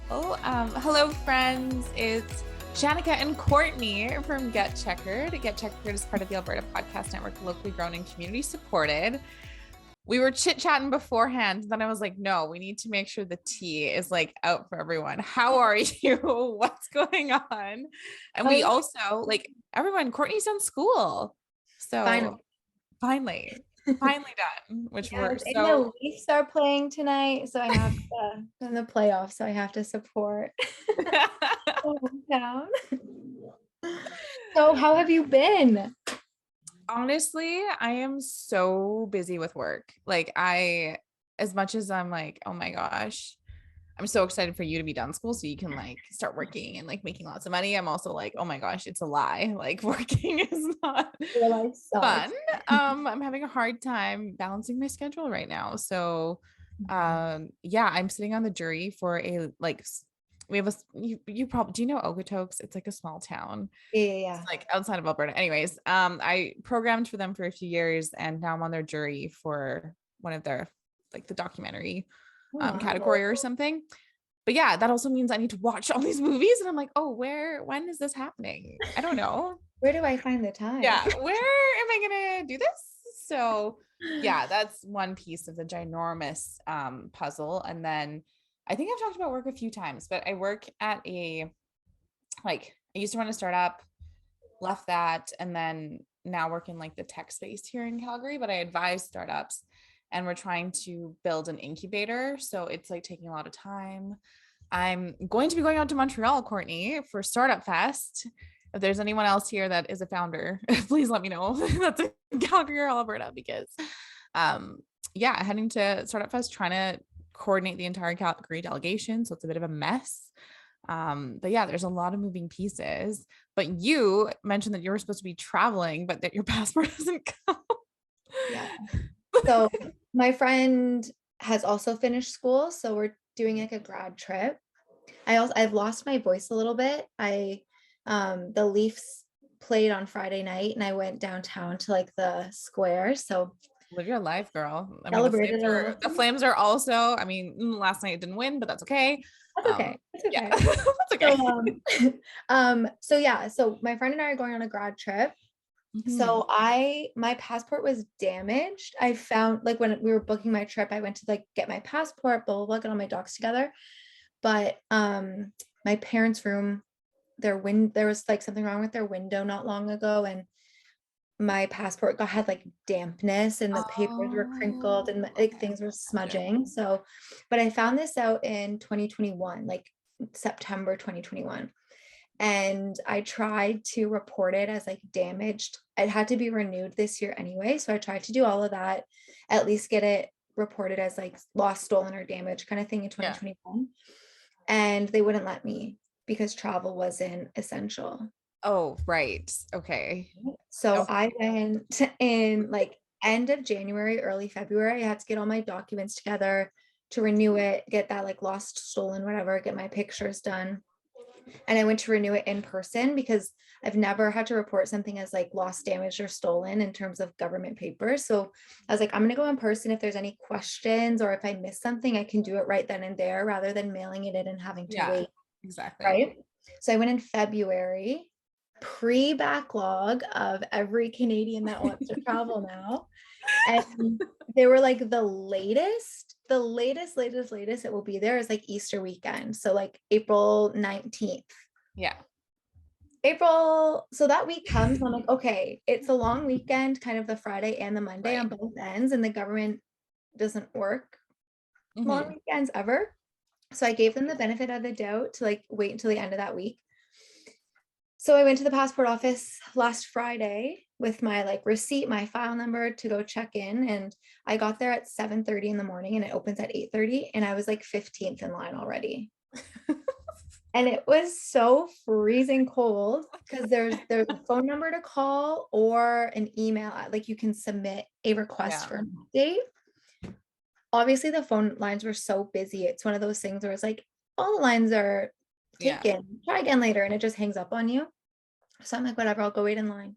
Hello, friends. It's Shanika and Courtney from Get Checkered. Get Checkered is part of the Alberta Podcast Network, locally grown and community supported. We were chit-chatting beforehand. Then I was like, no, we need to make sure the tea is like out for everyone. How are you? What's going on? And we also like everyone, Courtney's done school. So finally done, which we're and so the Leafs are playing tonight, so I have to in the playoffs, so I have to support hometown. So how have you been? Honestly, I am so busy with work. As much as I'm like, oh my gosh, I'm so excited for you to be done school so you can like start working and like making lots of money. I'm also like, oh my gosh, it's a lie. Like working is not Your life fun. sucks. I'm having a hard time balancing my schedule right now. So, yeah, I'm sitting on the jury for we have you probably do you know Okotoks? It's like a small town. Yeah. It's like outside of Alberta. Anyways, I programmed for them for a few years and now I'm on their jury for one of their like the documentary category or something. But yeah, that also means I need to watch all these movies and I'm like, oh, when is this happening? I don't know. Where do I find the time? Yeah, where am I gonna do this? So yeah, that's one piece of the ginormous puzzle. And then I think I've talked about work a few times, but I work at I used to run a startup, left that, and then now work in like the tech space here in Calgary, but I advise startups and we're trying to build an incubator. So it's like taking a lot of time. I'm going to be going out to Montreal, Courtney, for Startup Fest. If there's anyone else here that is a founder, please let me know. That's in Calgary or Alberta because yeah, heading to Startup Fest, trying to coordinate the entire Calgary delegation. So it's a bit of a mess. But yeah, there's a lot of moving pieces. But you mentioned that you were supposed to be traveling, but that your passport hasn't come. Yeah. So my friend has also finished school, so we're doing like a grad trip. I've lost my voice a little bit. The Leafs played on Friday night and I went downtown to like the square. So Live your life, girl. I mean, celebrated a little. The Flames are also, I mean, last night it didn't win, but that's okay. That's okay. That's okay. Yeah, that's okay. So yeah, so my friend and I are going on a grad trip. So my passport was damaged. I found like when we were booking my trip, I went to like get my passport, blah, blah, blah, get all my docs together. But my parents' room, there was like something wrong with their window not long ago, and my passport had like dampness and the papers were crinkled and like things were smudging. So, but I found this out in 2021, like September 2021. And I tried to report it as like damaged. It had to be renewed this year anyway. So I tried to do all of that, at least get it reported as like lost, stolen, or damaged kind of thing in 2021. And they wouldn't let me because travel wasn't essential. Oh, right. Okay. So I went in like end of January, early February. I had to get all my documents together to renew it, get that like lost, stolen, whatever, get my pictures done. And I went to renew it in person because I've never had to report something as like lost, damaged, or stolen in terms of government papers. So I was like, I'm going to go in person. If there's any questions or if I miss something, I can do it right then and there rather than mailing it in and having to wait. Exactly. Right. So I went in February, pre-backlog of every Canadian that wants to travel now. And they were like the latest it will be there is like Easter weekend. So like April 19th. Yeah. So that week comes, I'm like, okay, it's a long weekend, kind of the Friday and the Monday on both ends, and the government doesn't work long weekends ever. So I gave them the benefit of the doubt to like wait until the end of that week. So I went to the passport office last Friday with my like receipt, my file number to go check in. And I got there at 7:30 in the morning and it opens at 8:30. And I was like 15th in line already. And it was so freezing cold because there's a phone number to call or an email. Like you can submit a request for an update. Obviously, the phone lines were so busy. It's one of those things where it's like all the lines are taken. Try again later, and it just hangs up on you. So I'm like, whatever, I'll go wait in line.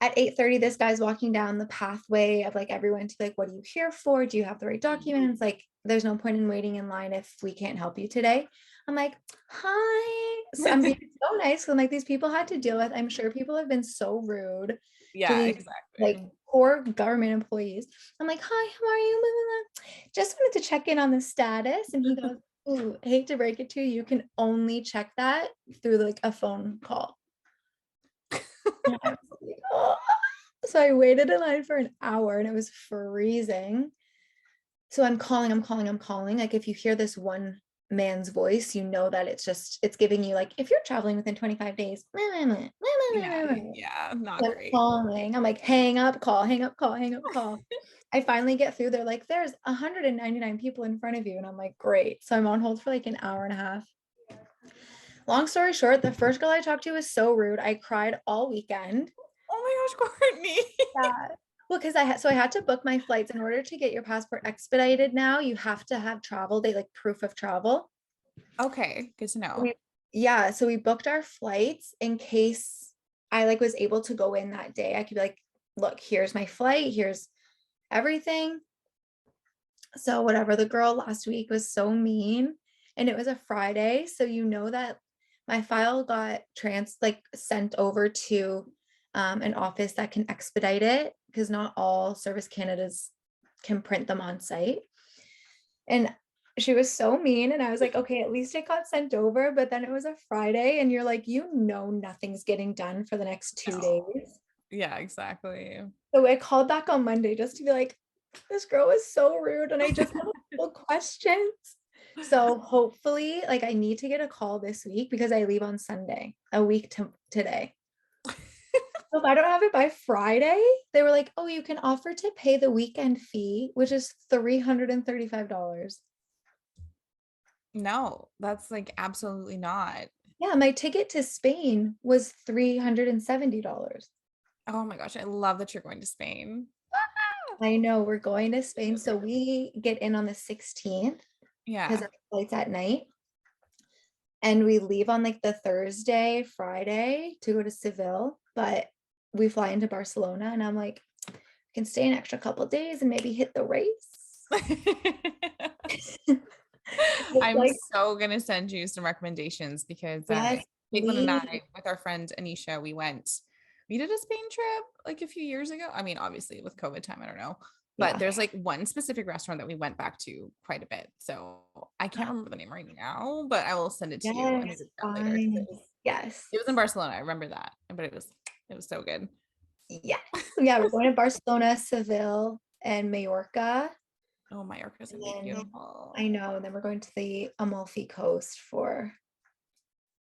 At 8:30, this guy's walking down the pathway of like everyone to like, what are you here for? Do you have the right documents? Like there's no point in waiting in line if we can't help you today. I'm like, hi. So I'm being so nice. I'm like, these people had to deal with, I'm sure people have been so rude to Yeah, these like exactly. poor government employees. I'm like, hi, how are you? Just wanted to check in on the status. And he goes, ooh, I hate to break it to you. You can only check that through like a phone call. And I was like, oh. So I waited in line for an hour and it was freezing. So I'm calling. Like if you hear this one man's voice, you know that it's giving you like, if you're traveling within 25 days, Yeah, not I'm great. calling. I'm like, hang up, call, hang up, call, hang up, call. I finally get through. They're like, there's 199 people in front of you. And I'm like, great. So I'm on hold for like an hour and a half. Long story short, the first girl I talked to was so rude. I cried all weekend. Oh my gosh, Courtney. Yeah. Well, because I had to book my flights in order to get your passport expedited now. You have to have travel day, like proof of travel. Okay, good to know. Yeah, so we booked our flights in case I like was able to go in that day. I could be like, look, here's my flight, here's everything. So whatever, the girl last week was so mean, and it was a Friday, so you know that my file got sent over to an office that can expedite it, because not all Service Canadas can print them on site. And she was so mean, and I was like, okay, at least it got sent over. But then it was a Friday and you're like, nothing's getting done for the next 2 days. Yeah, exactly. So I called back on Monday just to be like, this girl was so rude and I just have a couple questions. So hopefully, like, I need to get a call this week because I leave on Sunday, a week to today. So if I don't have it by Friday, they were like, oh, you can offer to pay the weekend fee, which is $335. No, that's like absolutely not. Yeah, my ticket to Spain was $370. Oh my gosh, I love that you're going to Spain. I know we're going to Spain. So we get in on the 16th because Yeah. our flight's at night. And we leave on like the Thursday, Friday to go to Seville. But we fly into Barcelona and I'm like, I can stay an extra couple days and maybe hit the race. I'm Like, so gonna send you some recommendations because yes, Caitlin and please. I, with our friend Anisha, we did a Spain trip like a few years ago. I mean, obviously with COVID time, I don't know. But Yeah. there's like one specific restaurant that we went back to quite a bit. So I can't remember the name right now, but I will send it to you in a Yes, group chat later. fine. Yes. It was in Barcelona. I remember that, but it was so good. Yes. Yeah, we're going to Barcelona, Seville, and Mallorca. Oh, Mallorca's gonna be And beautiful. I know. Then we're going to the Amalfi Coast for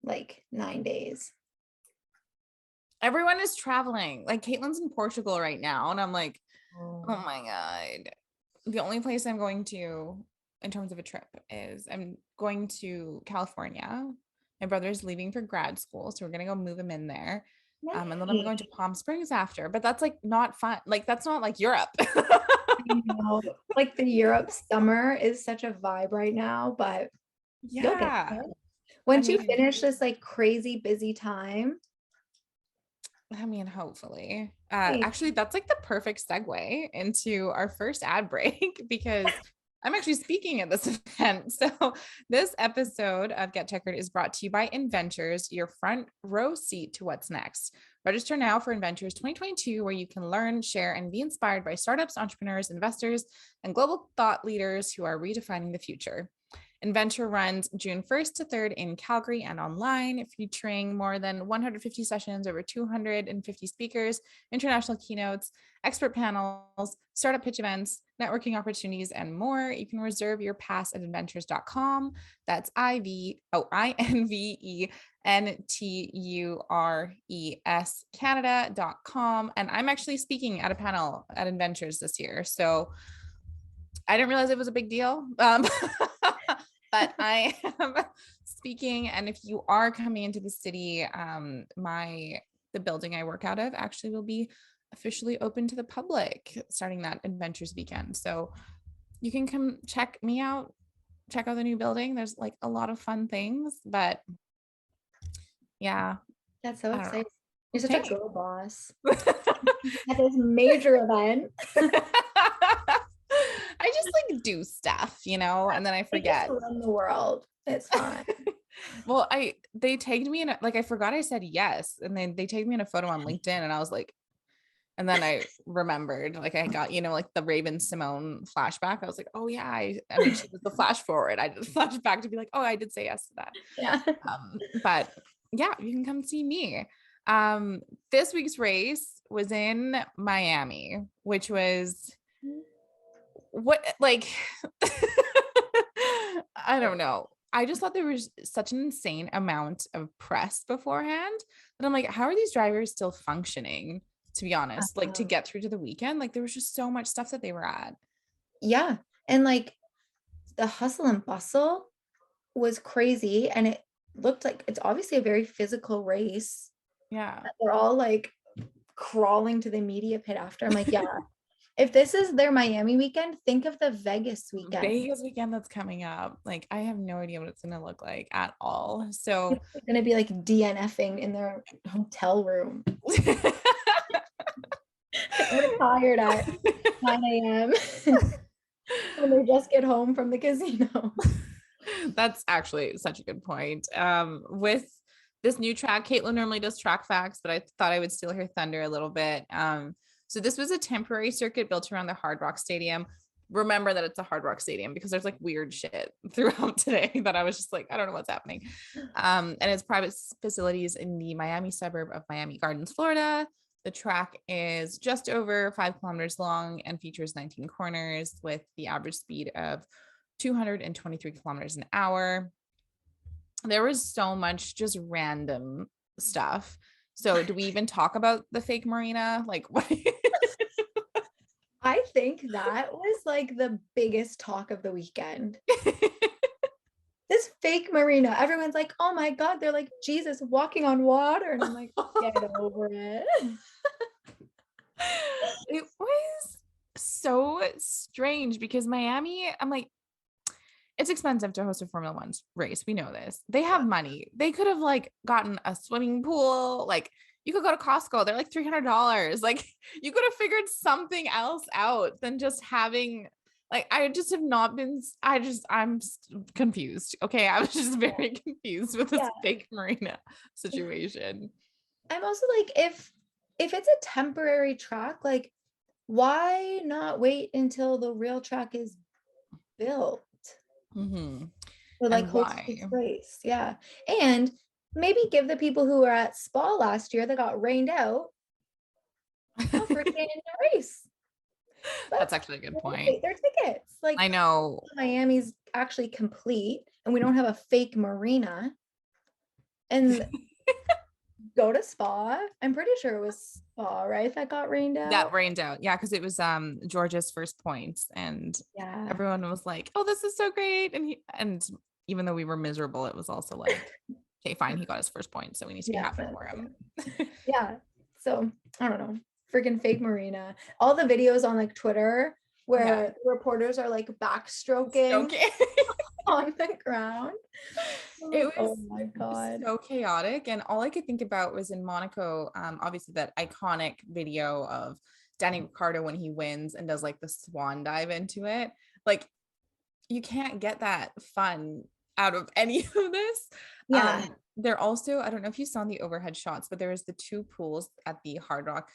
like 9 days. Everyone is traveling. Like Caitlin's in Portugal right now, and I'm like, oh my God. The only place I'm going to in terms of a trip is I'm going to California. My brother's leaving for grad school, so we're gonna go move him in there. And then I'm going to Palm Springs after, but that's like not fun. Like that's not like Europe. You know, like the Europe summer is such a vibe right now, but you'll get Yeah. there. Once you mean, finish this like crazy busy time. I mean, hopefully. Hey, Actually, that's like the perfect segue into our first ad break because I'm actually speaking at this event. So, this episode of Get Checkered is brought to you by Inventors, your front row seat to what's next. Register now for Inventors 2022, where you can learn, share, and be inspired by startups, entrepreneurs, investors, and global thought leaders who are redefining the future. Inventure runs June 1st to 3rd in Calgary and online, featuring more than 150 sessions, over 250 speakers, international keynotes, expert panels, startup pitch events, networking opportunities, and more. You can reserve your pass at inventures.com. That's INVENTURES Canada.com. And I'm actually speaking at a panel at Inventures this year. So I didn't realize it was a big deal. But I am speaking, and if you are coming into the city, the building I work out of actually will be officially open to the public starting that Adventures weekend. So you can come check me out, check out the new building. There's like a lot of fun things, but yeah. that's so exciting. You're such Thanks. a girl boss. At this major event. I just like like do stuff, you know, and then I They just forget. run the world. It's fine. Well, they tagged me in like I forgot I said yes, and then they tagged me in a photo on LinkedIn, and I was like, and then I remembered, like I got, you know, like the Raven Simone flashback. I was like, oh yeah, I mean, she was the flash forward. I did the flashback to be like, oh, I did say yes to that. Yeah. But yeah, you can come see me. This week's race was in Miami, which was what like I don't know. I just thought there was such an insane amount of press beforehand that I'm like, how are these drivers still functioning? To be honest, like to get through to the weekend, like there was just so much stuff that they were at. Yeah. And like the hustle and bustle was crazy. And it looked like it's obviously a very physical race. Yeah. They're all like crawling to the media pit after. I'm like, yeah, if this is their Miami weekend, think of the Vegas weekend. Vegas weekend that's coming up. Like, I have no idea what it's gonna look like at all. So it's gonna be like DNFing in their hotel room. We're tired at 9 a.m. when they just get home from the casino. That's actually such a good point. With this new track, Caitlin normally does track facts, but I thought I would steal her thunder a little bit. So this was a temporary circuit built around the Hard Rock Stadium. Remember that it's a Hard Rock Stadium because there's like weird shit throughout today that I was just like, I don't know what's happening. And it's private facilities in the Miami suburb of Miami Gardens, Florida. The track is just over 5 kilometers long and features 19 corners with the average speed of 223 kilometers an hour. There was so much just random stuff. So do we even talk about the fake marina? Like what? I think that was like the biggest talk of the weekend. This fake marina, everyone's like, oh my God, they're like Jesus walking on water. And I'm like, get over it. It was so strange because Miami, I'm like, it's expensive to host a Formula One race. We know this. They have money. They could have like gotten a swimming pool. Like you could go to Costco. They're like $300. Like you could have figured something else out than just having like, I just have not been, I'm confused. Okay. I was just very confused with this fake marina situation. I'm also like, if it's a temporary track, like why not wait until the real track is built? Mm-hmm. Or like host this race. Yeah. And maybe give the people who were at Spa last year that got rained out a freaking race. That's actually a good point. Their tickets. Like I know Miami's actually complete and we don't have a fake marina. And go to Spa. I'm pretty sure it was Spa, right? That got rained out. That rained out. Yeah, because it was Georgia's first points. And everyone was like, oh, this is so great. And even though we were miserable, it was also like, okay, fine, he got his first point. So we need to be happy for him. Yeah. So I don't know. Freaking fake marina. All the videos on like Twitter where reporters are like backstroking on the ground. It was oh my God, so chaotic. And all I could think about was in Monaco, obviously that iconic video of Danny Ricciardo when he wins and does like the swan dive into it. Like you can't get that fun out of any of this. They're also, I don't know if you saw the overhead shots, but there was the 2 pools at the Hard Rock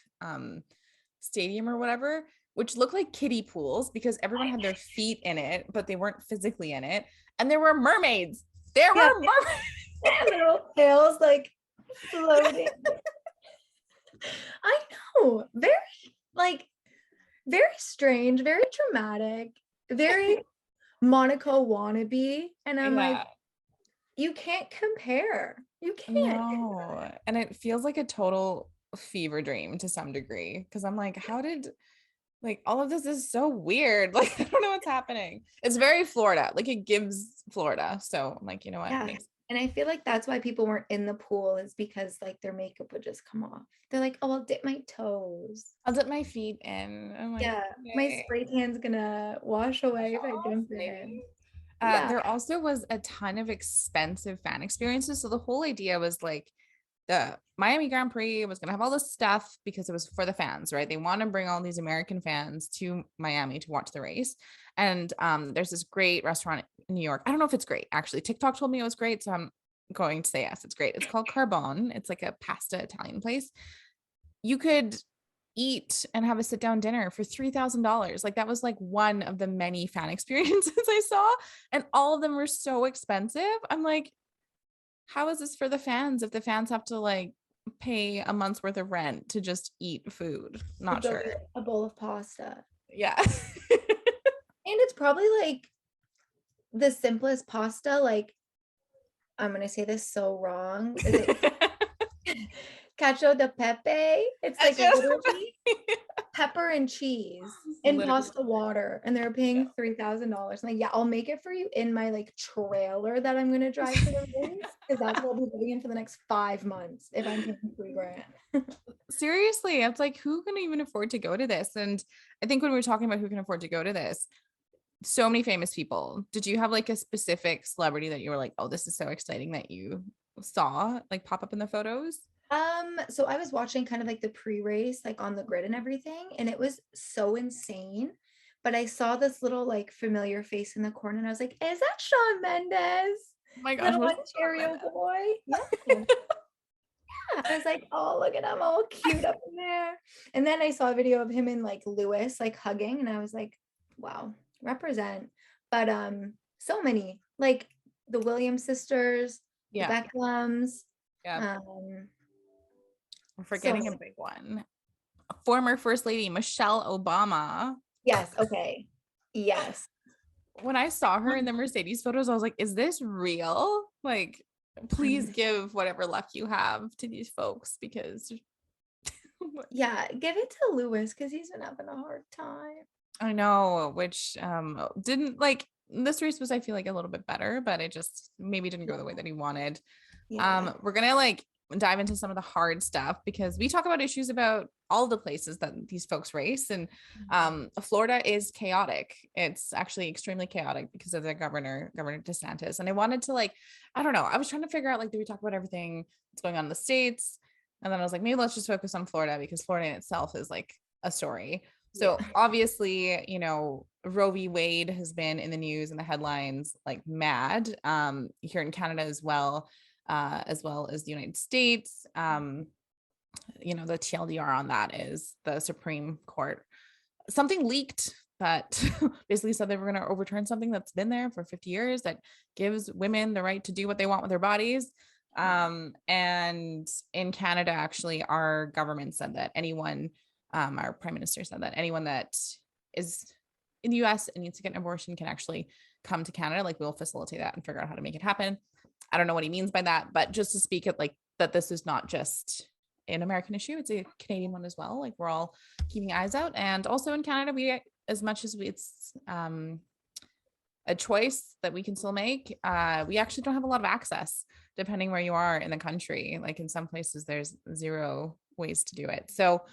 Stadium or whatever, which looked like kiddie pools because everyone had their feet in it, but they weren't physically in it. And there were mermaids. There were mermaids. Little tails like floating. I know. Very strange, very dramatic, very Monaco wannabe. And I'm like, you can't compare. You can't. No. And it feels like a total fever dream to some degree. Cause I'm like, how did like all of this is so weird. Like, I don't know what's happening. It's very Florida. Like it gives Florida. So I'm like, you know what? And I feel like that's why people weren't in the pool is because like their makeup would just come off. They're like, oh, I'll dip my toes. I'll dip my feet in. I'm like, my spray tan's gonna wash away if I jump in. There also was a ton of expensive fan experiences. So the whole idea was like the Miami Grand Prix was going to have all this stuff because it was for the fans, right? They want to bring all these American fans to Miami to watch the race. And there's this great restaurant in New York. I don't know if it's great, actually. TikTok told me it was great, so I'm going to say yes, it's great. It's called Carbone. It's like a pasta Italian place. You could eat and have a sit down dinner for $3,000. Like that was like one of the many fan experiences I saw, and all of them were so expensive. I'm like, how is this for the fans if the fans have to like pay a month's worth of rent to just eat food? Not sure. A bowl of pasta. Yeah. And it's probably like the simplest pasta. Like, I'm gonna say this so wrong. Is it cacio de pepe? It's like literally pepper and cheese and Literally. pasta water, and they're paying $3,000. Like, yeah, I'll make it for you in my like trailer that I'm gonna drive to the race, because that's what I'll be living in for the next 5 months if I'm paying $3,000. Seriously, it's like, who can even afford to go to this? And I think when we're talking about who can afford to go to this, so many famous people. Did you have like a specific celebrity that you were like, oh, this is so exciting that you saw like pop up in the photos? So I was watching kind of like the pre-race, like on the grid and everything, and it was so insane. But I saw this little like familiar face in the corner, and I was like, "Is that Shawn Mendes?" Oh my gosh, little Ontario boy. Yeah. I was like, "Oh, look at him, all cute up in there." And then I saw a video of him and like Lewis like hugging, and I was like, "Wow, represent." But so many like the Williams sisters, the Beckhams. Yeah. I'm forgetting a big one. Former First Lady Michelle Obama. Yes. Okay. Yes. When I saw her in the Mercedes photos, I was like, is this real? Like, please give whatever luck you have to these folks, because yeah, give it to Lewis because he's been having a hard time. I know, which didn't like this race was, I feel like, a little bit better, but it just maybe didn't go the way that he wanted. Yeah. We're gonna like dive into some of the hard stuff because we talk about issues about all the places that these folks race, and Florida is chaotic. It's actually extremely chaotic because of the Governor DeSantis. And I wanted to like, I don't know, I was trying to figure out like, do we talk about everything that's going on in the States? And then I was like, maybe let's just focus on Florida, because Florida in itself is like a story. So obviously, you know, Roe v. Wade has been in the news and the headlines like mad, here in Canada as well as the United States. You know, the TLDR on that is the Supreme Court. Something leaked that basically said they were going to overturn something that's been there for 50 years that gives women the right to do what they want with their bodies. And in Canada, actually, our government said that anyone, our prime minister said that anyone that is in the US and needs to get an abortion can actually come to Canada. Like, we'll facilitate that and figure out how to make it happen. I don't know what he means by that, but just to speak it like that, this is not just an American issue, it's a Canadian one as well. Like, we're all keeping eyes out. And also in Canada, we, as much as it's a choice that we can still make, we actually don't have a lot of access depending where you are in the country. Like, in some places there's zero ways to do it. So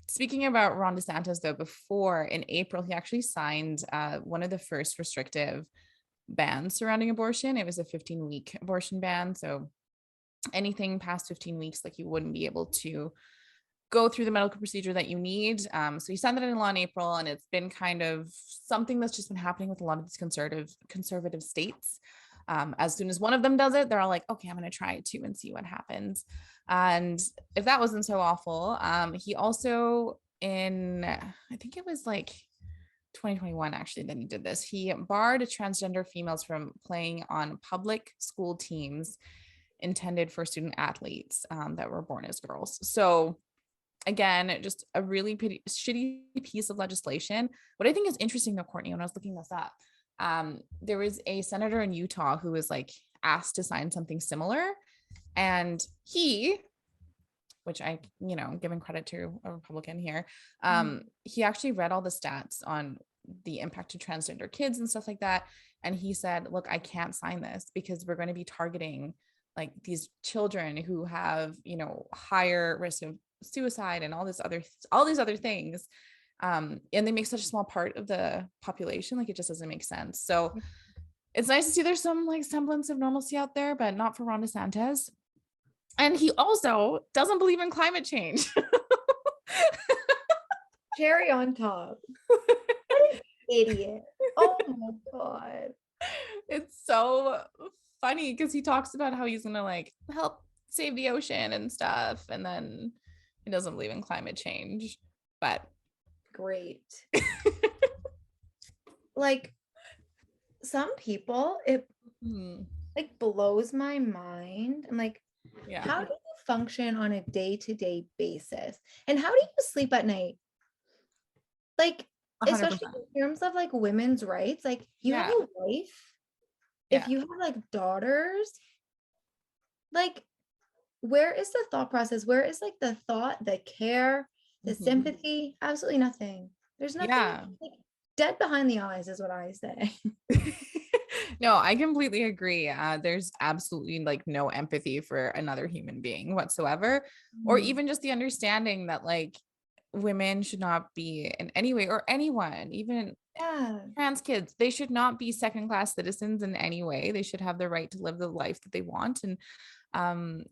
speaking about Ron DeSantis, though, before in April, he actually signed one of the first restrictive bans surrounding abortion. It was a 15-week abortion ban. So anything past 15 weeks, like, you wouldn't be able to go through the medical procedure that you need. So he signed that into law in April, and it's been kind of something that's just been happening with a lot of these conservative states. As soon as one of them does it, they're all like, okay, I'm going to try it too and see what happens. And if that wasn't so awful, he also, in, I think it was like 2021 actually, that he did this. He barred transgender females from playing on public school teams intended for student athletes that were born as girls. So again, just a really shitty piece of legislation. What I think is interesting though, Courtney, when I was looking this up, there was a senator in Utah who was like asked to sign something similar, and he, which I, you know, giving credit to a Republican here, he actually read all the stats on the impact of transgender kids and stuff like that. And he said, look, I can't sign this because we're going to be targeting like these children who have, you know, higher risk of suicide and all these other things. And they make such a small part of the population. Like, it just doesn't make sense. So it's nice to see there's some like semblance of normalcy out there, but not for Ron DeSantis. And he also doesn't believe in climate change. Cherry on top. What an idiot. Oh my God. It's so funny because he talks about how he's gonna like help save the ocean and stuff, and then he doesn't believe in climate change. But Great. Like some people, it like blows my mind. I'm like, yeah, how do you function on a day-to-day basis? And how do you sleep at night? Like, 100%. especially in terms of like women's rights, like you have Yeah, a wife, if yeah. you have like daughters, like where is the thought process? Where is like the thought, the care, the sympathy? Absolutely nothing. There's nothing, Yeah. like dead behind the eyes is what I say. No, I completely agree. There's absolutely like no empathy for another human being whatsoever, or even just the understanding that like women should not be in any way, or anyone, even Yeah. trans kids, they should not be second class citizens in any way. They should have the right to live the life that they want. And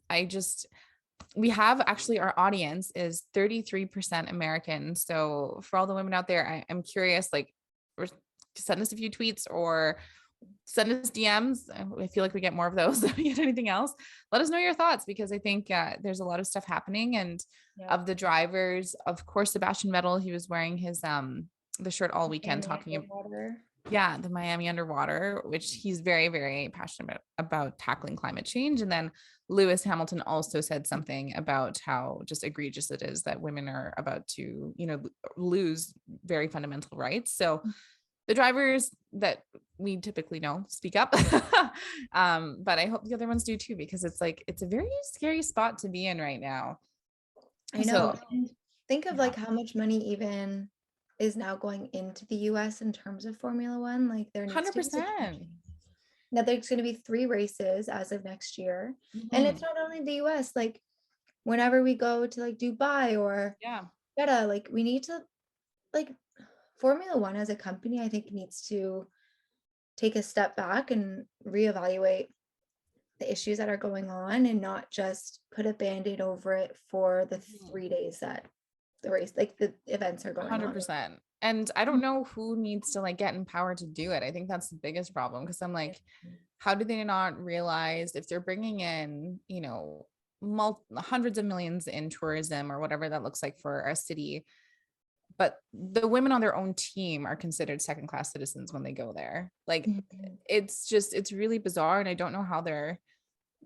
we have actually, our audience is 33% American. So for all the women out there, I'm curious, like, send us a few tweets or send us DMs. I feel like we get more of those than we get anything else. Let us know your thoughts, because I think there's a lot of stuff happening. And of the drivers, of course, Sebastian Vettel, he was wearing his the shirt all weekend talking about the Miami underwater, which he's very, very passionate about tackling climate change. And then Lewis Hamilton also said something about how just egregious it is that women are about to, lose very fundamental rights. So the drivers that we typically know speak up. But I hope the other ones do too, because it's like, it's a very scary spot to be in right now. I know. And think of like how much money even is now going into the US in terms of Formula One. Like there needs to be 100%. now there's going to be 3 races as of next year. And it's not only the US, like whenever we go to like Dubai or Jeddah, like we need to like Formula One as a company, I think needs to take a step back and reevaluate the issues that are going on and not just put a band-aid over it for the 3 days that the race, like the events are going 100%. And I don't know who needs to like get empowered to do it. I think that's the biggest problem, because I'm like, how do they not realize if they're bringing in, hundreds of millions in tourism or whatever that looks like for a city, but the women on their own team are considered second class citizens when they go there. Like, it's really bizarre. And I don't know how they're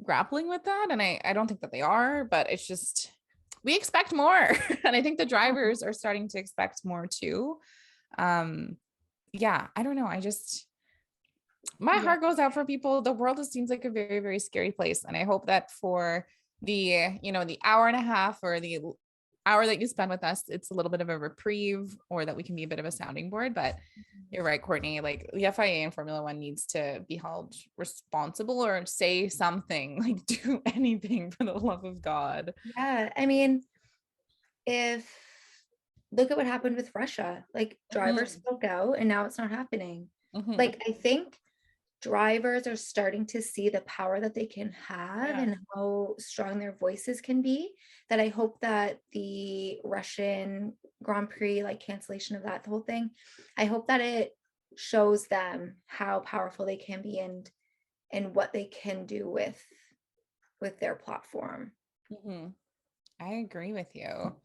grappling with that. And I don't think that they are, but it's just, we expect more. And I think the drivers are starting to expect more too. I don't know. My heart goes out for people. The world just seems like a very, very scary place. And I hope that for the hour and a half or the hour that you spend with us, it's a little bit of a reprieve, or that we can be a bit of a sounding board. But you're right, Courtney, like the FIA and Formula One needs to be held responsible, or say something, like do anything for the love of God. Yeah. I mean, if look at what happened with Russia, like drivers spoke out and now it's not happening. Like I think drivers are starting to see the power that they can have and how strong their voices can be, that I hope that the Russian Grand Prix, like cancellation of that, the whole thing, I hope that it shows them how powerful they can be and what they can do with their platform. I agree with you.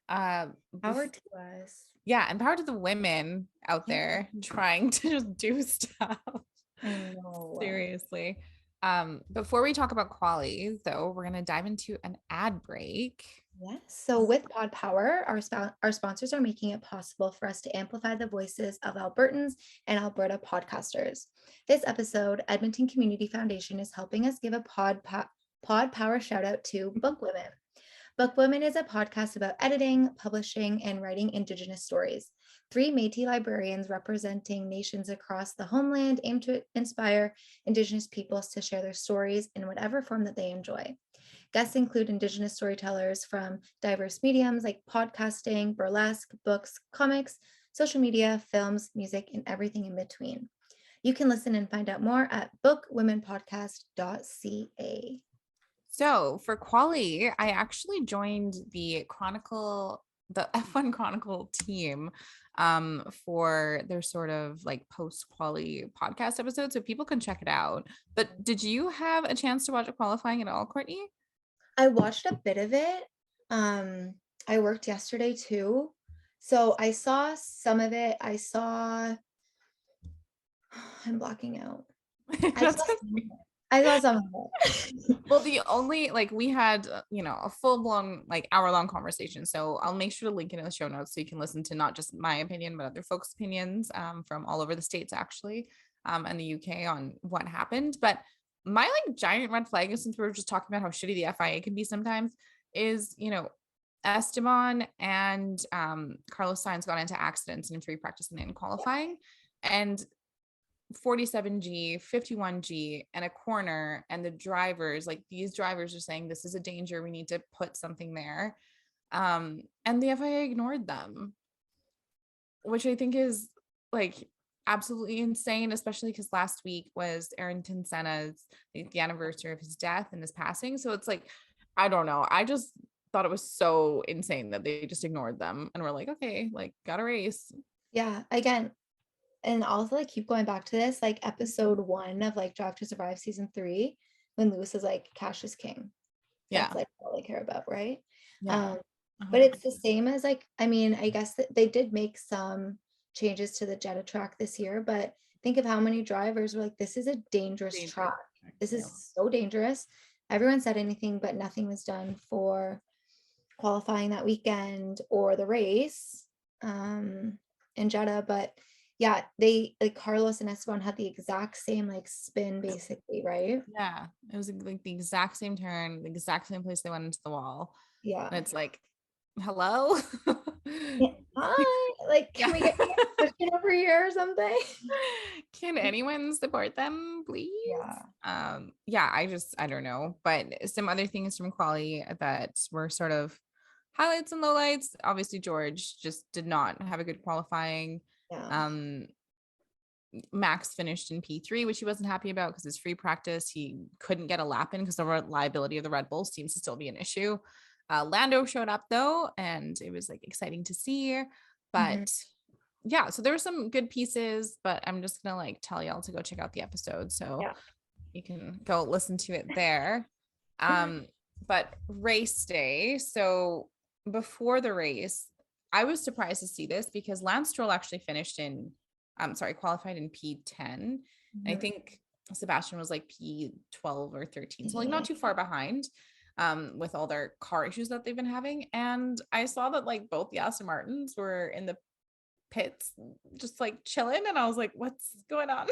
Power to us. Yeah, and power to the women out there trying to just do stuff. I know. Seriously. Before we talk about quali, though, we're gonna dive into an ad break. Yes. So with Pod Power, our sponsors are making it possible for us to amplify the voices of Albertans and Alberta podcasters. This episode, Edmonton Community Foundation is helping us give a Pod Power shout out to Book Women. Book Women is a podcast about editing, publishing, and writing Indigenous stories. 3 Métis librarians representing nations across the homeland aim to inspire Indigenous peoples to share their stories in whatever form that they enjoy. Guests include Indigenous storytellers from diverse mediums like podcasting, burlesque, books, comics, social media, films, music, and everything in between. You can listen and find out more at bookwomenpodcast.ca. So for quali, I actually joined the F1 Chronicle team for their sort of like post quali podcast episode. So people can check it out. But did you have a chance to watch a qualifying at all, Courtney? I watched a bit of it. I worked yesterday too. So I saw some of it. I'm blocking out. I saw That's some of it. I saw some of it. well, the only like we had, a full blown like hour-long conversation. So I'll make sure to link it in the show notes so you can listen to not just my opinion, but other folks' opinions from all over the States actually, and the UK on what happened. But my like giant red flag, since we were just talking about how shitty the FIA can be sometimes, is Esteban and Carlos Sainz got into accidents in free practice and in qualifying, and 47G, 51G, and a corner, and the drivers, like these drivers are saying this is a danger, we need to put something there. And the FIA ignored them, which I think is like absolutely insane, especially because last week was Ayrton Senna's the anniversary of his death and his passing. So it's like, I don't know. I just thought it was so insane that they just ignored them and were like, okay, like got a race. Yeah, again, and also like keep going back to this, like episode 1 of like Drive to Survive season 3, when Lewis is like cash is king. That's like all I care about, right? Yeah. But it's the same as like, I mean, I guess that they did make some changes to the Jeddah track this year, but think of how many drivers were like, this is a dangerous track. This is so dangerous. Everyone said anything, but nothing was done for qualifying that weekend or the race in Jeddah. But yeah, they like Carlos and Esteban had the exact same like spin basically, right? Yeah, it was like the exact same turn, the exact same place they went into the wall. Yeah. And it's like, hello? Hi, like, can we get over here or something? Can anyone support them, please? Yeah, I don't know. But some other things from quali that were sort of highlights and lowlights. Obviously, George just did not have a good qualifying. Yeah. Max finished in P3, which he wasn't happy about because his free practice, he couldn't get a lap in because the reliability of the Red Bull seems to still be an issue. Lando showed up though, and it was like exciting to see. But yeah, so there were some good pieces, but I'm just gonna like tell y'all to go check out the episode so you can go listen to it there. But race day, so before the race, I was surprised to see this because Lance Stroll actually finished in qualified in P10. I think Sebastian was like P12 or 13, so like not too far behind with all their car issues that they've been having. And I saw that like both the Aston Martins were in the pits just like chilling, and I was like, what's going on?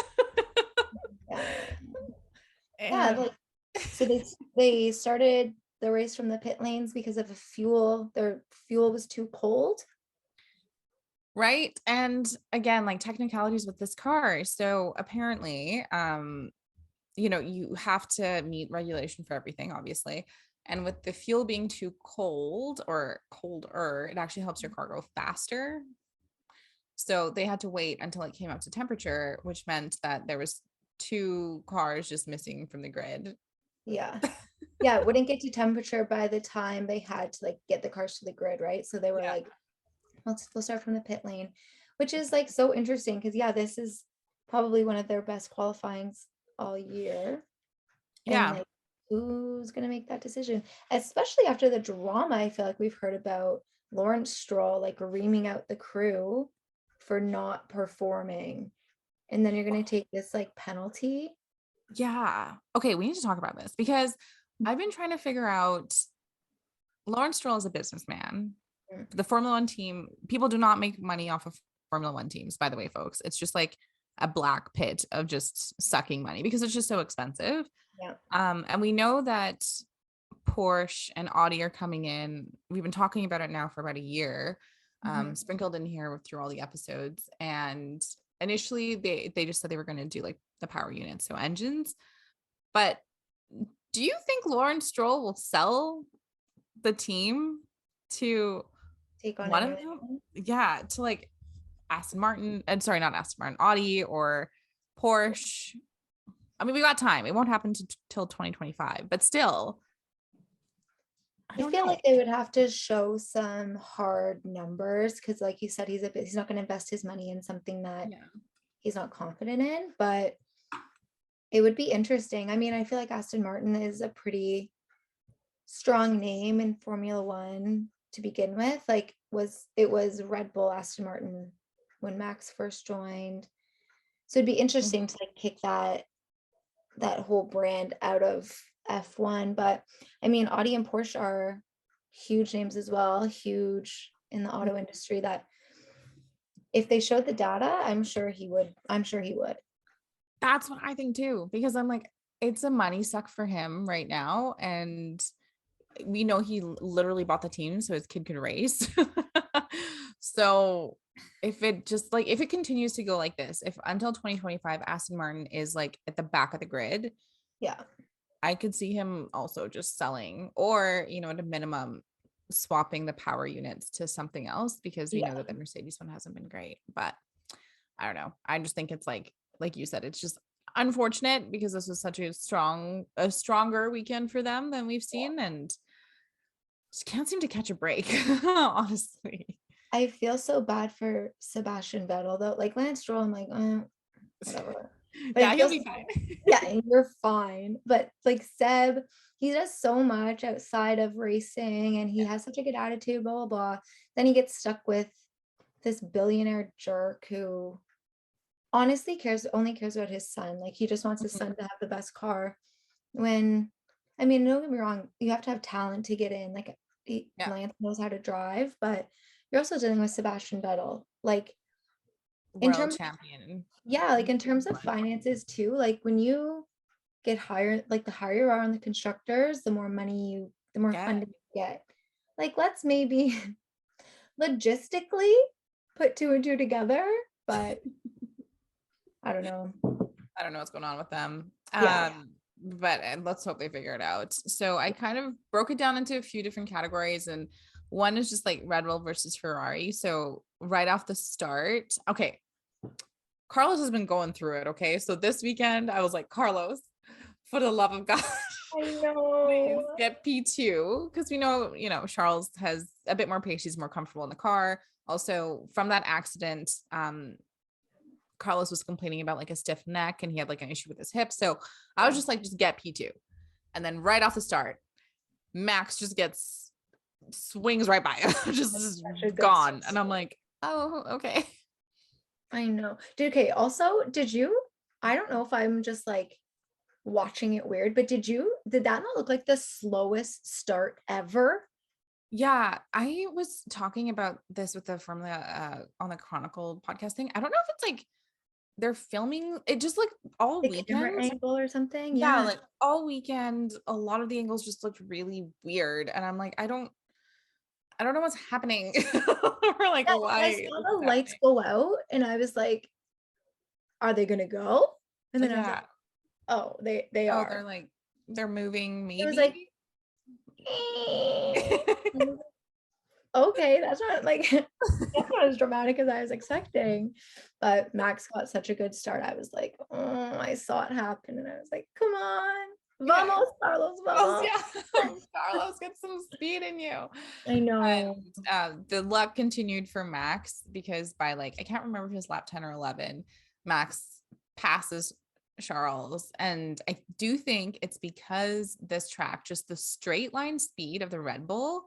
Like, so they started the race from the pit lanes because of their fuel was too cold. Right. And again, like technicalities with this car. So apparently, you have to meet regulation for everything, obviously. And with the fuel being too cold or colder, it actually helps your car go faster. So they had to wait until it came up to temperature, which meant that there was 2 cars just missing from the grid. Yeah. Yeah, it wouldn't get to temperature by the time they had to like get the cars to the grid, right? So they were like, we'll start from the pit lane, which is like so interesting because this is probably one of their best qualifyings all year. Yeah. And like, who's gonna make that decision? Especially after the drama I feel like we've heard about Lawrence Stroll like reaming out the crew for not performing. And then you're gonna take this like penalty. Yeah. Okay, we need to talk about this because I've been trying to figure out Lawrence Stroll is a businessman. The Formula One team, people do not make money off of Formula One teams, by the way, folks. It's just like a black pit of just sucking money because it's just so expensive. Yeah. And we know that Porsche and Audi are coming in. We've been talking about it now for about a year, sprinkled in here through all the episodes. And initially they just said they were going to do like the power units, so engines. But do you think Lawrence Stroll will sell the team to take on one of them? Yeah, to like Aston Martin, and sorry, not Aston Martin, Audi or Porsche. I mean, we got time. It won't happen till 2025, but still, I feel like they would have to show some hard numbers because, like you said, he's not going to invest his money in something that he's not confident in. But it would be interesting. I mean, I feel like Aston Martin is a pretty strong name in Formula One to begin with. Like, it was Red Bull, Aston Martin when Max first joined. So it'd be interesting to like kick that whole brand out of F1. But I mean, Audi and Porsche are huge names as well, huge in the auto industry, that if they showed the data, I'm sure he would. That's what I think too, because I'm like, it's a money suck for him right now. And we know he literally bought the team so his kid could race. So if it continues to go like this, if until 2025 Aston Martin is like at the back of the grid, I could see him also just selling, or at a minimum swapping the power units to something else, because we know that the Mercedes one hasn't been great. But I don't know, I just think it's like you said, it's just unfortunate because this was such a stronger weekend for them than we've seen, and just can't seem to catch a break. Honestly, I feel so bad for Sebastian Vettel though. Like Lance Stroll, I'm like, whatever. But he'll be fine. Yeah, you're fine. But like Seb, he does so much outside of racing, and he has such a good attitude, blah blah blah. Then he gets stuck with this billionaire jerk who honestly only cares about his son. Like he just wants his son to have the best car. When, I mean, don't get me wrong, you have to have talent to get in. Like Lance knows how to drive, but you're also dealing with Sebastian Vettel. Like in terms champion. Like in terms of finances too, like when you get higher, like the higher you are on the constructors, the more funding you get. Like let's maybe logistically put two and two together, but I don't know what's going on with them. But let's hope they figure it out. So I kind of broke it down into a few different categories, and one is just like Redwell versus Ferrari. So right off the start, okay, Carlos has been going through it. Okay, so this weekend I was like, Carlos, for the love of God, I know, please get P2, because we know Charles has a bit more pace. He's more comfortable in the car. Also, from that accident, Carlos was complaining about like a stiff neck, and he had like an issue with his hip. So I was just like, just get P2. And then right off the start, Max just swings right by him, just gone. And I'm like, oh, okay. I know. Okay. Also, I don't know if I'm just like watching it weird, but did that not look like the slowest start ever? Yeah, I was talking about this with the Formula on the Chronicle podcast thing. I don't know if it's like they're filming it just like all the weekend camera angle or something. Yeah, like all weekend, a lot of the angles just looked really weird, and I'm like, I don't know what's happening. Or like why I saw the lights go out, and I was like, are they gonna go? And then I was like, oh, they are. They're moving. Maybe it was like okay, that's not as dramatic as I was expecting. But Max got such a good start. I was like, oh, I saw it happen, and I was like, come on, vamos, Carlos, vamos. Carlos, get some speed in you. I know. And, the luck continued for Max, because by I can't remember if it was lap 10 or 11, Max passes Charles. And I do think it's because this track, just the straight line speed of the Red Bull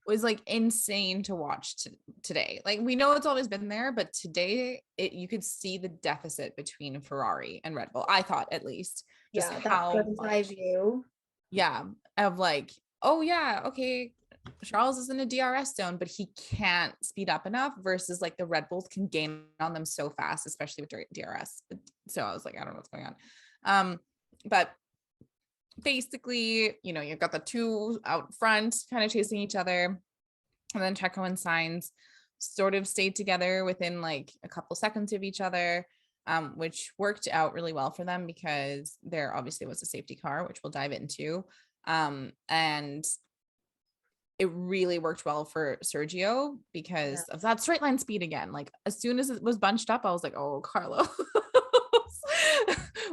was insane to watch today. Like we know it's always been there, but today you could see the deficit between Ferrari and Red Bull. I thought, at least, just how much view. Yeah, of oh yeah, okay, Charles is in a DRS zone, but he can't speed up enough, versus the Red Bulls can gain on them so fast, especially with DRS. So I was like, I don't know what's going on. But basically, you've got the two out front kind of chasing each other, and then Checo and Sainz sort of stayed together within a couple seconds of each other, which worked out really well for them, because there obviously was a safety car, which we'll dive into. And it really worked well for Sergio because of that straight line speed again. As soon as it was bunched up, I was like, oh, Carlos.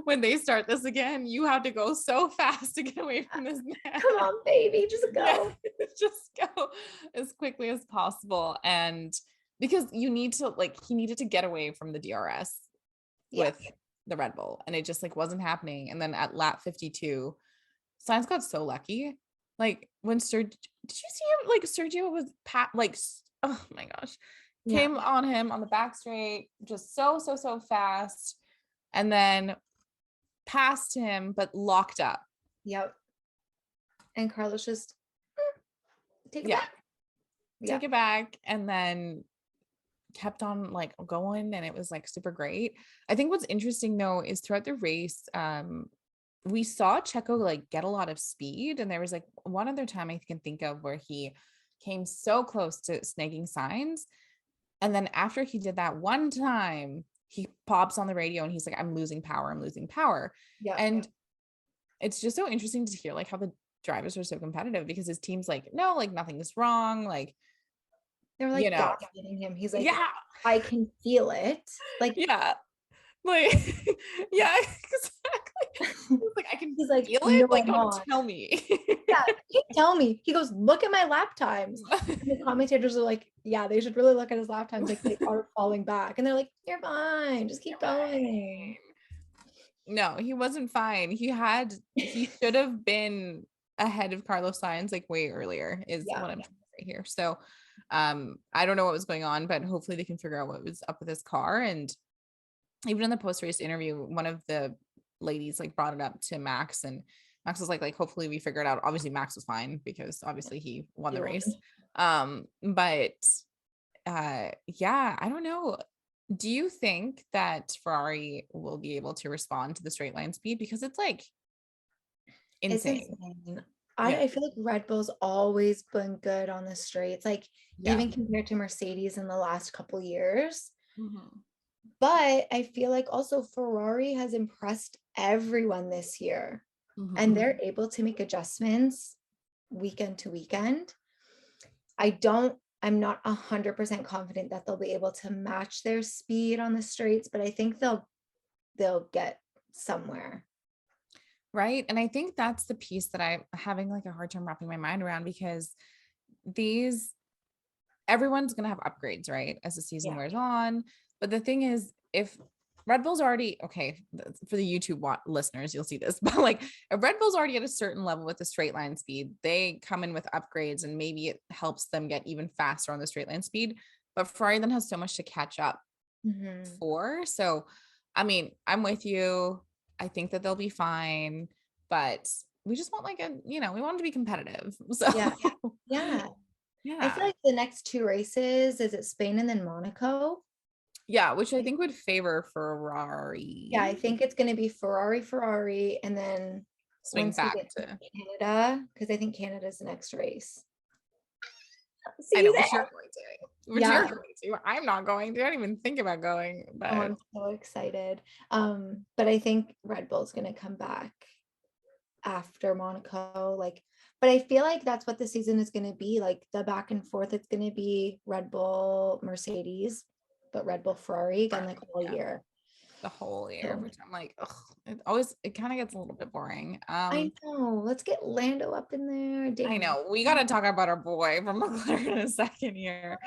when they start this again, you have to go so fast to get away from this man. Come on, baby, just go. Yeah, just go as quickly as possible. And because you need to, like, he needed to get away from the DRS with the Red Bull, and it just like wasn't happening. And then at lap 52, Sainz got so lucky. Like when did you see him? Like Sergio was oh my gosh, came on him on the back straight, just so fast, and then passed him, but locked up. Yep. And Carlos just take it back. Take it back, and then kept on like going, and it was like super great. I think what's interesting though is throughout the race, we saw Checo like get a lot of speed, and there was like one other time I can think of where he came so close to snagging Sainz, and then after he did that one time, he pops on the radio and he's like, I'm losing power. And it's just so interesting to hear like how the drivers are so competitive, because his team's like, no, like nothing is wrong, like they're like gaslighting him. He's like, I can feel it. Like, like exactly. Like I can feel it. No, like don't tell me. He tell me. He goes, look at my lap times. And the commentators are like, yeah, they should really look at his lap times. Like they are falling back, and they're like, you're fine, just keep going. No, he wasn't fine. He should have been ahead of Carlos Sainz like way earlier is what I'm trying to say here. So I don't know what was going on, but hopefully they can figure out what was up with his car. And even in the post-race interview, one of the ladies like brought it up to Max, and Max was like hopefully we figure it out. Obviously Max was fine because obviously he won the race. But I don't know. Do you think that Ferrari will be able to respond to the straight line speed? Because it's like insane. I feel like Red Bull's always been good on the straights, like even compared to Mercedes in the last couple years. But I feel like also Ferrari has impressed everyone this year, and they're able to make adjustments weekend to weekend. I'm not 100% confident that they'll be able to match their speed on the straights, but I think they'll get somewhere. Right. And I think that's the piece that I'm having like a hard time wrapping my mind around, because everyone's going to have upgrades, right, as the season wears on. But the thing is, if Red Bull's already, okay, for the YouTube listeners, you'll see this, but like if Red Bull's already at a certain level with the straight line speed, they come in with upgrades and maybe it helps them get even faster on the straight line speed. But Ferrari then has so much to catch up for. So, I mean, I'm with you. I think that they'll be fine, but we just want we want them to be competitive. So yeah. I feel like the next two races, is it Spain and then Monaco? Yeah, which I think would favor Ferrari. Yeah, I think it's going to be Ferrari, and then swing back to Canada, because I think Canada's the next race. I know what you're going to. You're going to. I'm not going to. I don't even think about going. But I'm so excited. But I think Red Bull's going to come back after Monaco. But I feel like that's what the season is going to be. Like the back and forth, it's going to be Red Bull, Mercedes, but Red Bull, Ferrari again, like all year. The whole year, which I'm like, it kind of gets a little bit boring. I know. Let's get Lando up in there. I know. We got to talk about our boy from McLaren in a second here.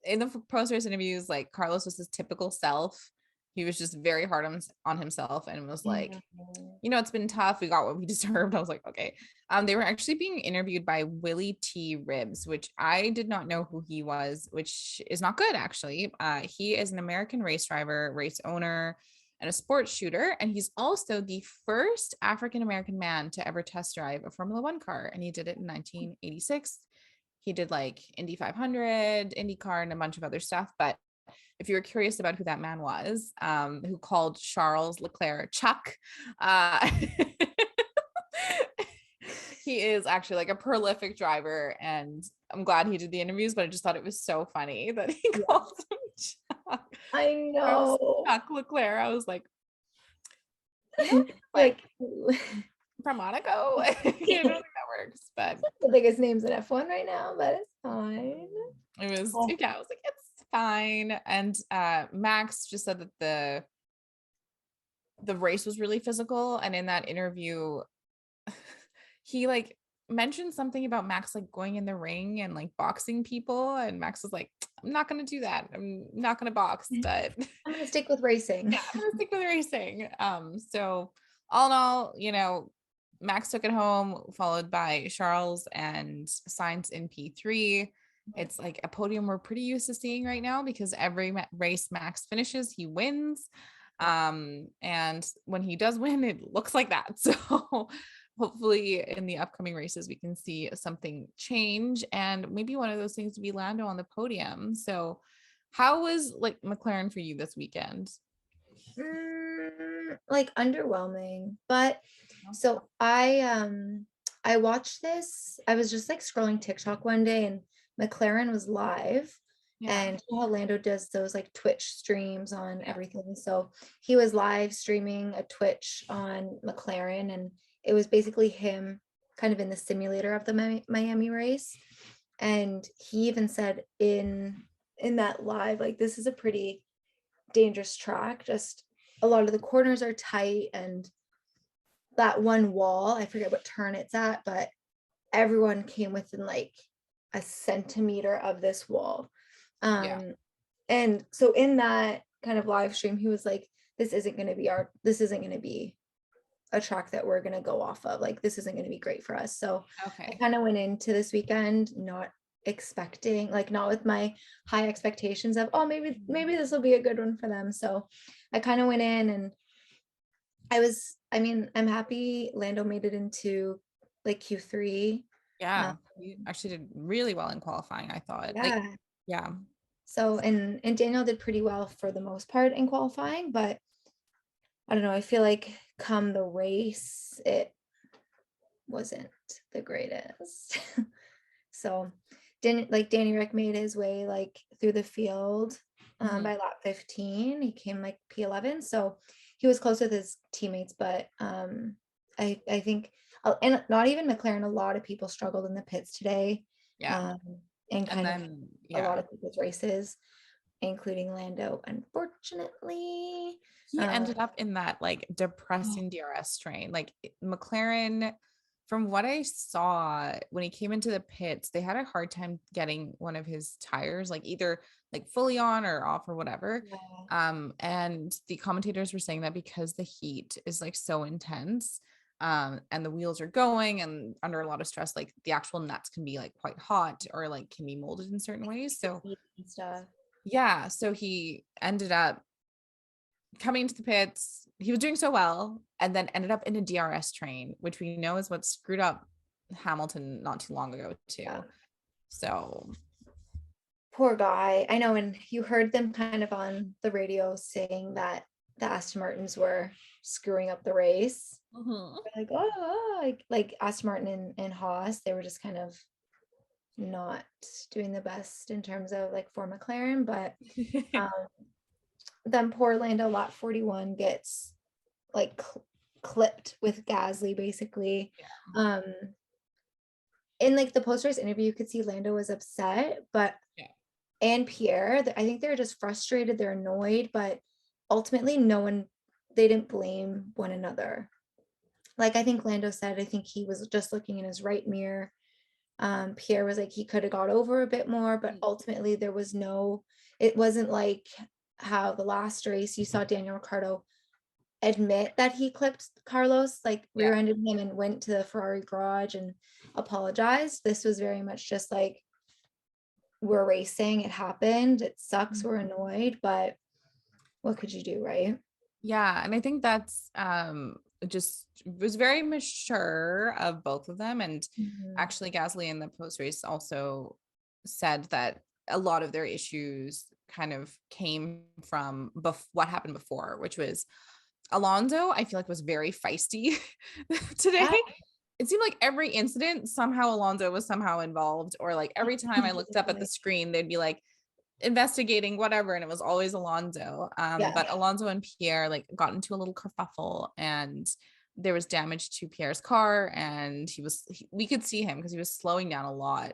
In the post-race interviews, like Carlos was his typical self. He was just very hard on himself and was like, it's been tough. We got what we deserved. I was like, okay. They were actually being interviewed by Willie T. Ribbs, which I did not know who he was, which is not good, actually. He is an American race driver, race owner, and a sports shooter. And he's also the first African-American man to ever test drive a Formula One car. And he did it in 1986. He did like Indy 500, IndyCar, and a bunch of other stuff. But if you were curious about who that man was, who called Charles Leclerc Chuck, he is actually like a prolific driver, and I'm glad he did the interviews, but I just thought it was so funny that he called him Chuck. I know. Chuck Leclerc. I was like, from Monaco. I don't think that works, but the biggest names in F1 right now, but it's fine. It was, I was like, it's fine. And Max just said that the race was really physical. And in that interview, he like mentioned something about Max like going in the ring and like boxing people. And Max was like, I'm not going to do that. I'm not going to box, but I'm gonna stick with racing. yeah, I'm going to stick with racing. So all in all, Max took it home, followed by Charles and Sainz in P3. It's like a podium we're pretty used to seeing right now because every race Max finishes, he wins. And when he does win, it looks like that. So hopefully in the upcoming races, we can see something change. And maybe one of those things would be Lando on the podium. So how was like McLaren for you this weekend? Like underwhelming, but so I watched this. I was just like scrolling TikTok one day and McLaren was live, Yeah. and you know how Lando does those like Twitch streams on everything. So he was live streaming a Twitch on McLaren, and it was basically him kind of in the simulator of the Miami race. And he even said in that live, like, this is a pretty dangerous track. Just a lot of the corners are tight, and that one wall, I forget what turn it's at, but everyone came within like a centimeter of this wall. Yeah. And so in that kind of live stream, he was like, this isn't going to be a track that we're going to go off of. Like, this isn't going to be great for us. So I Okay. kind of went into this weekend not expecting, like, not with my high expectations of, oh, maybe this will be a good one for them. So I kind of went in, and I'm happy Lando made it into like Q3. Yeah. You actually did really well in qualifying, I thought. Like, Yeah. yeah. So and Daniel did pretty well for the most part in qualifying, but I don't know, I feel like come the race, it wasn't the greatest. So Danny Rick made his way like through the field by lap 15. He came like P11. So he was close with his teammates, but I think and not even McLaren, a lot of people struggled in the pits today. Yeah. Um, and And kind of then, a lot yeah, of people's races, including Lando, unfortunately. he Um, ended up in that like depressing DRS train. Like McLaren, from what I saw when he came into the pits, they had a hard time getting one of his tires, like either like fully on or off or whatever. yeah. And the commentators were saying that because the heat is like so intense, and the wheels are going and under a lot of stress, like the actual nuts can be like quite hot or like can be molded in certain ways. So And stuff. yeah, so he ended up coming to the pits. He was doing so well and then ended up in a DRS train, which we know is what screwed up Hamilton not too long ago too. Yeah. So Poor guy. I know, and you heard them kind of on the radio saying that the Aston Martins were screwing up the race. Like, oh, like Aston Martin and Haas, they were just kind of not doing the best in terms of like for McLaren, but um, then poor Lando lap 41 gets like clipped with Gasly basically. yeah. In like the post-race interview, you could see Lando was upset, but Yeah. and Pierre, I think they're just frustrated, they're annoyed, but ultimately they didn't blame one another. Like I think Lando said, I think he was just looking in his right mirror. Pierre was like he could have got over a bit more, but ultimately it wasn't like how the last race you saw Daniel Ricciardo admit that he clipped Carlos, like rear-ended him and went to the Ferrari garage and apologized. This was very much just like, we're racing, it happened, it sucks, we're annoyed, but what could you do, right? Yeah, and I think that's just was very mature of both of them. And actually Gasly in the post race also said that a lot of their issues kind of came from what happened before, which was Alonso, I feel like was very feisty today. Yeah. It seemed like every incident somehow Alonso was somehow involved, or like every time I looked up at the screen, they'd be like investigating whatever, and it was always Alonso. But Alonso and Pierre like got into a little kerfuffle, and there was damage to Pierre's car, and we could see him because he was slowing down a lot.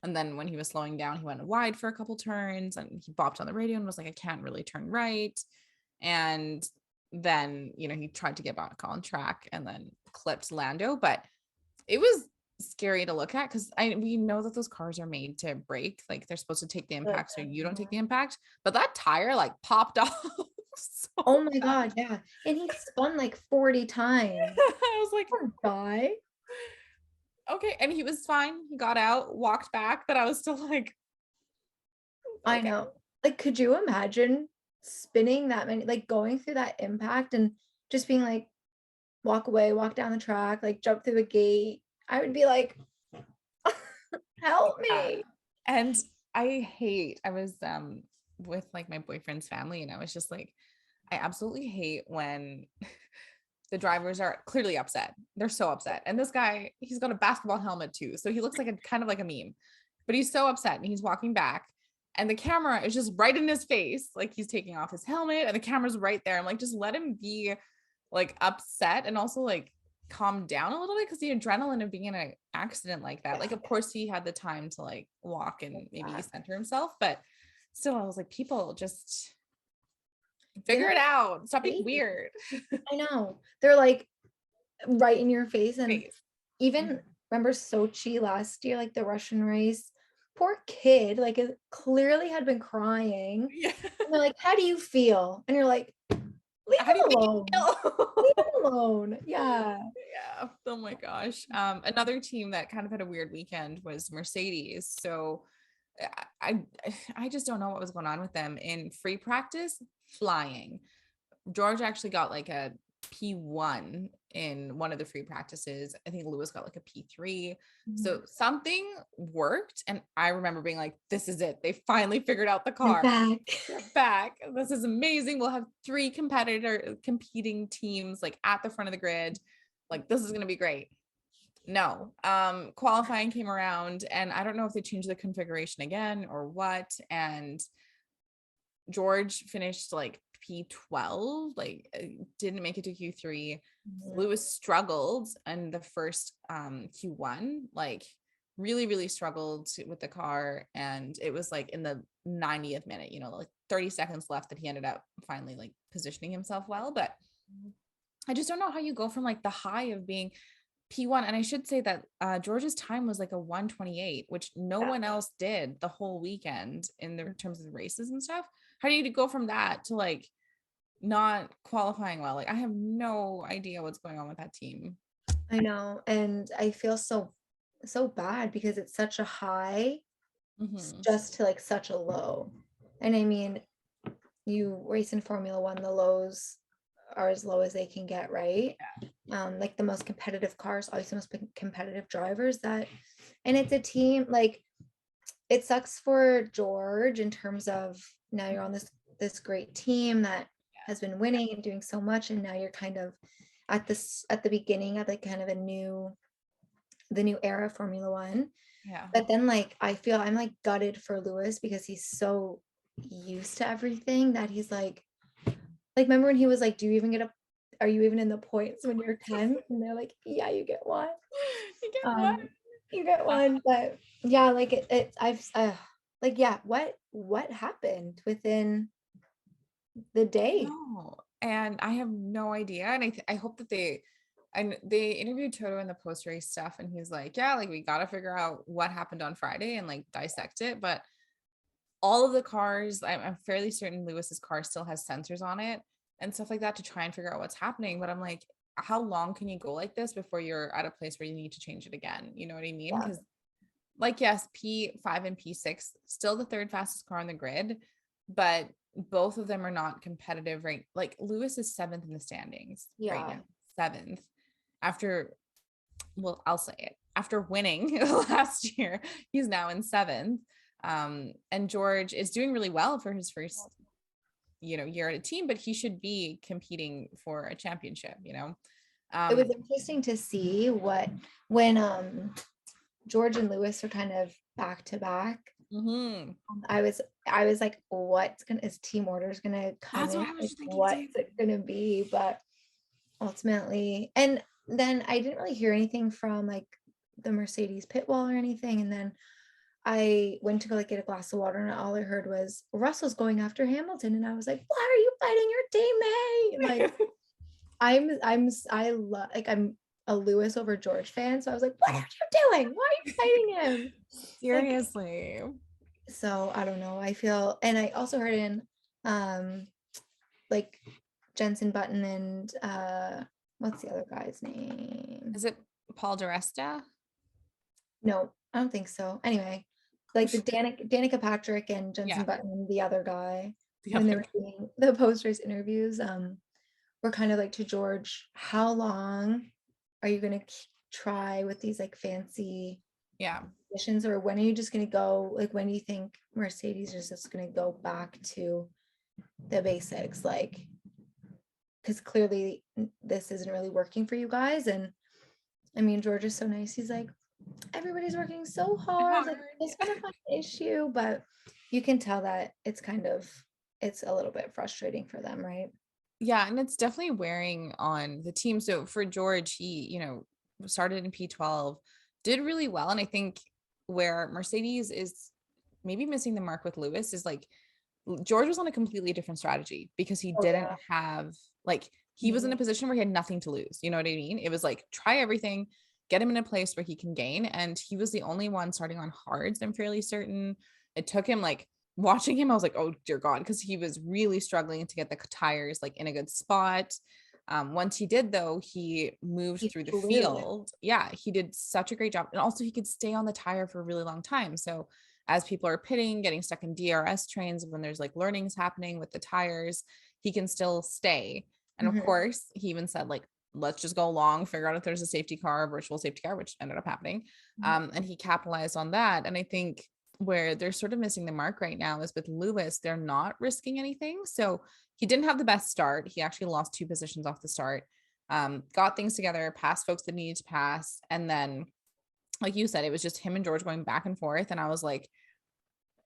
And then when he was slowing down, he went wide for a couple turns, and he bopped on the radio and was like, I can't really turn right. And then, he tried to get back on track and then clipped Lando. But it was scary to look at because we know that those cars are made to break. Like they're supposed to take the impact so you don't take the impact. But that tire like popped off. Oh my God, yeah. And he spun like 40 times. I was like, poor guy. Okay. And he was fine. He got out, walked back, but I was still like, I know. Like, could you imagine spinning that many, like going through that impact and just being like, walk away, walk down the track, like jump through the gate? I would be like, help me. And I was with like my boyfriend's family, and I was just like, I absolutely hate when the drivers are clearly upset. They're so upset. And this guy, he's got a basketball helmet too. So he looks like a kind of like a meme, but he's so upset and he's walking back and the camera is just right in his face. Like he's taking off his helmet and the camera's right there. I'm like, just let him be like upset and also like calm down a little bit, because the adrenaline of being in an accident like that, like of course he had the time to like walk and maybe center himself, but still I was like, people just figure it out, stop being weird. I know, they're like right in your face. And even remember Sochi last year, like the Russian race, poor kid, like it clearly had been crying. And they're like, how do you feel? And you're like, leave him alone. Leave him alone. Yeah. Oh my gosh. Another team that kind of had a weird weekend was Mercedes. So I just don't know what was going on with them in free practice. Flying. George actually got like a P1 in one of the free practices. I think Lewis got like a P3. So something worked. And I remember being like, this is it. They finally figured out the car. They're back. This is amazing. We'll have 3 competing teams like at the front of the grid. Like this is going to be great. No. Qualifying came around and I don't know if they changed the configuration again or what. And George finished like P12, like didn't make it to Q3. Lewis struggled in the first Q1, like really struggled with the car, and it was like in the 90th minute, like 30 seconds left, that he ended up finally like positioning himself well. But I just don't know how you go from like the high of being P1, and I should say that George's time was like a 1:28, which no one else did the whole weekend in the terms of the races and stuff. How do you go from that to like not qualifying well? Like I have no idea what's going on with that team. I know, and I feel so bad because it's such a high just to like such a low. And I mean, you race in Formula One, the lows are as low as they can get, right? Like the most competitive cars, always the most competitive drivers, that, and it's a team, like it sucks for George in terms of now you're on this great team that has been winning and doing so much, and now you're kind of at the beginning of like kind of the new era of Formula One. But then like I feel I'm like gutted for Lewis because he's so used to everything that he's like remember when he was like, are you even in the points when you're 10? And they're like, yeah, you get one. You get one. But yeah, like like, yeah, what happened within the day? And I have no idea. And I hope that they interviewed Toto in the post-race stuff, and he's like, yeah, like we got to figure out what happened on Friday and like dissect it. But all of the cars, I'm fairly certain Lewis's car still has sensors on it and stuff like that to try and figure out what's happening. But I'm like, how long can you go like this before you're at a place where you need to change it again? You know what I mean? Because like, yes, P5 and P6 still the 3rd fastest car on the grid, but both of them are not competitive, right? Like Lewis is 7th in the standings right now, 7th after, well, I'll say it, after winning last year, he's now in 7th. And George is doing really well for his first year at a team, but he should be competing for a championship. It was interesting to see when George and Lewis are kind of back to back. I was like, is team orders gonna come in? What's it gonna be? But ultimately, and then I didn't really hear anything from like the Mercedes pit wall or anything, and then I went to go like get a glass of water, and all I heard was Russell's going after Hamilton, and I was like, "Why are you fighting your teammate?" Like, I'm a Lewis over George fan, so I was like, "What are you doing? Why are you fighting him?" Seriously. So I don't know. I feel, and I also heard in, like Jensen Button and what's the other guy's name? Is it Paul DeResta? No, I don't think so. Anyway, like the Danica Patrick and Yeah, Jensen Button, the other guy, the when they other were doing the post race interviews, were kind of like to George, how long are you gonna try with these like fancy yeah. missions, or when are you just gonna go, like when do you think Mercedes is just gonna go back to the basics, like because clearly this isn't really working for you guys. And I mean, George is so nice, he's like, everybody's working so hard, like it's gonna find an issue, but you can tell that it's a little bit frustrating for them, right? Yeah, and it's definitely wearing on the team. So for George, he, started in P12, did really well. And I think where Mercedes is maybe missing the mark with Lewis is like George was on a completely different strategy because he Oh didn't yeah. have like he was in a position where he had nothing to lose. You know what I mean? It was like try everything, get him in a place where he can gain. And he was the only one starting on hards, I'm fairly certain. It took him like watching him, I was like, oh dear God, because he was really struggling to get the tires like in a good spot. Once he did, though, he moved He through the flew. field. Yeah, he did such a great job. And also, he could stay on the tire for a really long time. So, as people are pitting, getting stuck in DRS trains, when there's like learnings happening with the tires, he can still stay. And of Mhm. course, he even said, like, let's just go along, figure out if there's a safety car, a virtual safety car, which ended up happening. And he capitalized on that. And I think where they're sort of missing the mark right now is with Lewis, they're not risking anything. So he didn't have the best start. He actually lost 2 positions off the start, got things together, passed folks that needed to pass. And then, like you said, it was just him and George going back and forth. And I was like,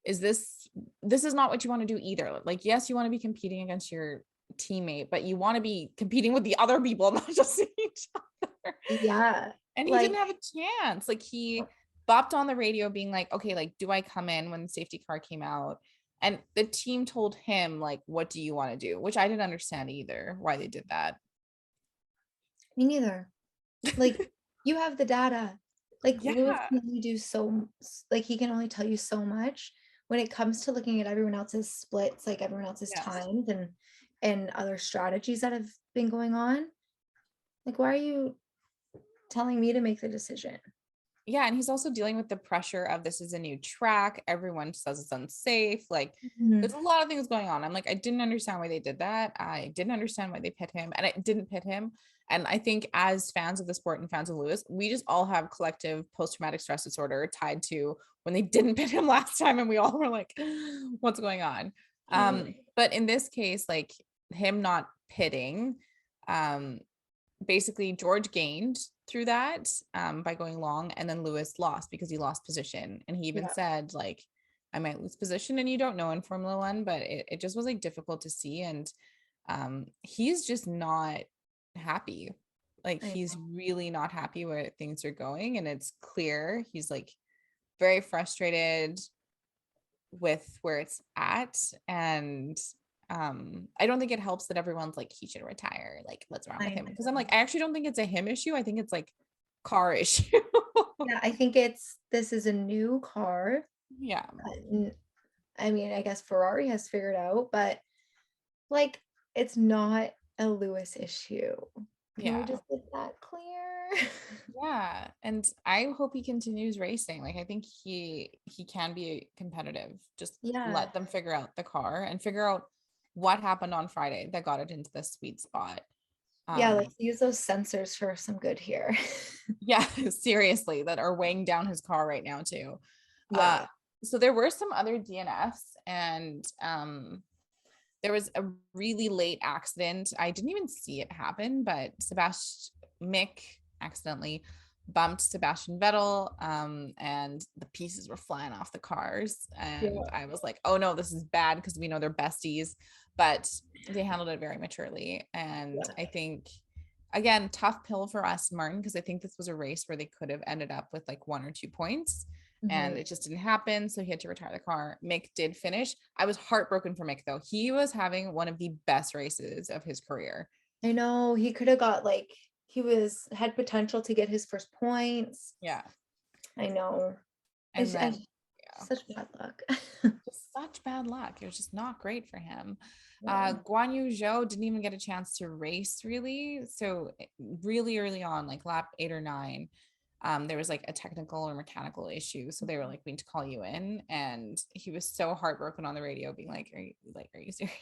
this is not what you want to do either. Like, yes, you want to be competing against your teammate, but you want to be competing with the other people, not just each other. Yeah, And he didn't like have a chance. Like he bopped on the radio being like, okay, like, do I come in when the safety car came out? And the team told him, like, what do you want to do? Which I didn't understand either, why they did that. me neither. Like you have the data. Like Lewis Yeah. can only do so, like he can only tell you so much when it comes to looking at everyone else's splits, like everyone else's Yes. times and other strategies that have been going on. Like, why are you telling me to make the decision? Yeah, and he's also dealing with the pressure of this is a new track. Everyone says it's unsafe. Like there's Mhm. a lot of things going on. I'm like, I didn't understand why they did that. I didn't understand why they pit him, and it didn't pit him. And I think as fans of the sport and fans of Lewis, we just all have collective post-traumatic stress disorder tied to when they didn't pit him last time, and we all were like, what's going on? But in this case, like him not pitting, um, basically George gained through that by going long, and then Lewis lost because he lost position. And he even Yeah, said, like, I might lose position, and you don't know in Formula One, but it just was like difficult to see. And he's just not happy. Like I he's know. really not happy where things are going. And it's clear he's like very frustrated with where it's at. And I don't think it helps that everyone's like he should retire, like what's wrong with I him, because I'm know. like I actually don't think it's a him issue. I think it's like car issue. Yeah, I think this is a new car. Yeah. n- I mean, I guess Ferrari has figured out, but like it's not a Lewis issue. Can we Yeah. just get that clear? Yeah, and I hope he continues racing. Like I think he can be competitive. Just Yeah. let them figure out the car and figure out what happened on Friday that got it into the sweet spot. Yeah, um let's use those sensors for some good here. yeah, seriously, that are weighing down his car right now too. uh Yeah. so there were some other DNFs, and there was a really late accident. I didn't even see it happen, but Sebastian Mick accidentally bumped Sebastian Vettel, and the pieces were flying off the cars. And Yeah. I was like, oh no, this is bad because we know they're besties, but they handled it very maturely. And Yeah. I think, again, tough pill for us, Martin, because I think this was a race where they could have ended up with like 1 or 2 points. and it just didn't happen. So he had to retire the car. Mick did finish. I was heartbroken for Mick though. He was having one of the best races of his career. I know he could have got like had potential to get his first points. Yeah. I know. And then such bad luck. Just such bad luck. It was just not great for him. Guan Yu Zhou didn't even get a chance to race really. So really early on, like lap 8 or 9, there was like a technical or mechanical issue. So they were like, we need to call you in. And he was so heartbroken on the radio being like, are you serious?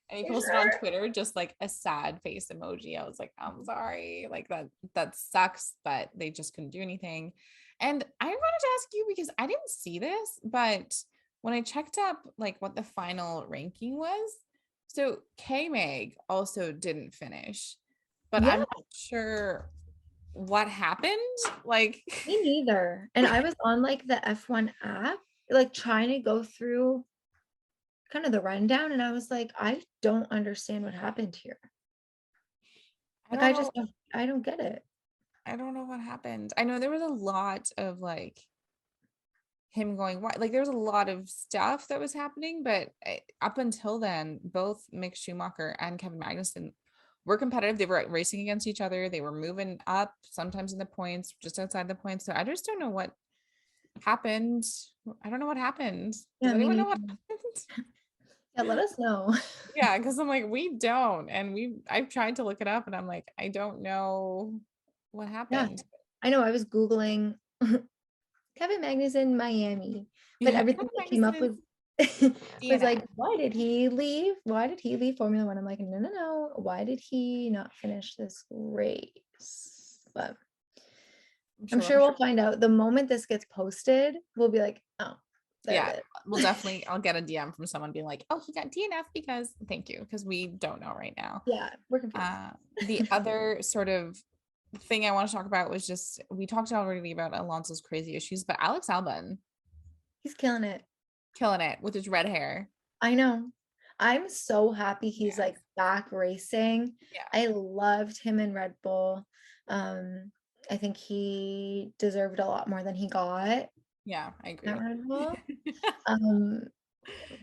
And he posted on Twitter just like a sad face emoji. I was like, I'm sorry. Like that sucks, but they just couldn't do anything. And I wanted to ask you because I didn't see this, but when I checked up like what the final ranking was, so KMag also didn't finish, but I'm not sure what happened. Like me neither. And I was on like the F1 app, like trying to go through kind of the rundown, and I was like, I don't understand what happened here. Like I don't get it. I don't know what happened. I know there was a lot of like him going why, like there was a lot of stuff that was happening, but up until then, both Mick Schumacher and Kevin Magnussen were competitive. They were racing against each other. They were moving up, sometimes in the points, just outside the points. So I just don't know what happened. I don't know what happened. Does anyone know what happened? Yeah, let us know. Yeah, because I'm like, we don't. And I've tried to look it up and I'm like, I don't know what happened. Yeah, I know I was Googling Kevin Magnussen, Miami, but everything that came up was was like, why did he leave? Why did he leave Formula One? I'm like, no. Why did he not finish this race? But I'm sure we'll find out. The moment this gets posted, we'll be like, oh, yeah, we'll definitely, I'll get a DM from someone being like, oh, he got DNF because thank you, because we don't know right now. Yeah, we're confused. The other sort of thing I want to talk about was just, we talked already about Alonso's crazy issues, but Alex Albon, he's killing it with his red hair. I know. I'm so happy he's like back racing. I loved him in Red Bull. I think he deserved a lot more than he got. Yeah, I agree. At Red Bull.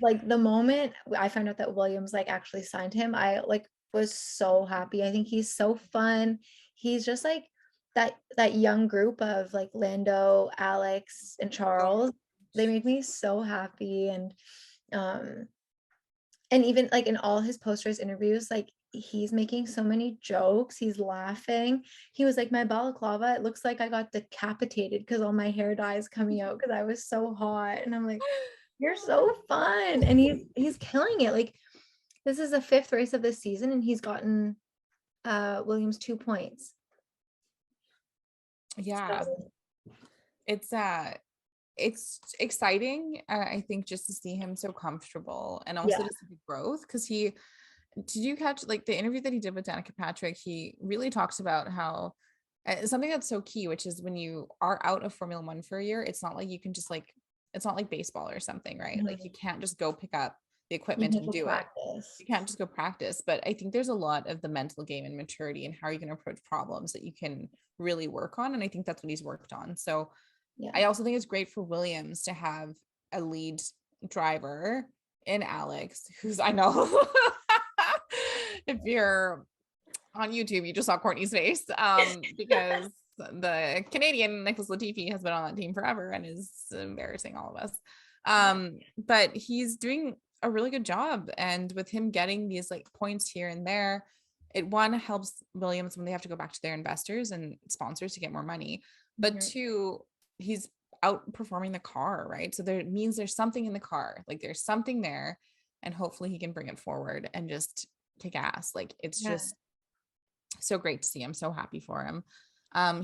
Like the moment I found out that Williams like actually signed him, I like was so happy. I think he's so fun. He's just like that young group of like Lando, Alex, and Charles. They make me so happy. And even like in all his post-race interviews, like he's making so many jokes, he's laughing. He was like, my balaclava, it looks like I got decapitated because all my hair dye is coming out because I was so hot. And I'm like, you're so fun. And he's killing it. Like this is the 5th race of the season and he's gotten Williams 2 points. Yeah, so it's exciting. I think just to see him so comfortable and also to see the growth, because did you catch like the interview that he did with Danica Patrick? He really talks about how something that's so key, which is when you are out of Formula One for a year, it's not like you can just like, it's not like baseball or something, right? Mm-hmm. Like you can't just go pick up the equipment and do it. You can't just go practice. But I think there's a lot of the mental game and maturity and how you can approach problems that you can really work on. And I think that's what he's worked on. So I also think it's great for Williams to have a lead driver in Alex, who's, I know if you're on YouTube, you just saw Courtney's face, because the Canadian Nicholas Latifi has been on that team forever and is embarrassing all of us. But he's doing a really good job. And with him getting these like points here and there, it one helps Williams when they have to go back to their investors and sponsors to get more money. But two, he's outperforming the car, right? So there means there's something in the car, like there's something there, and hopefully he can bring it forward and just kick ass. Like it's just so great to see. I'm so happy for him.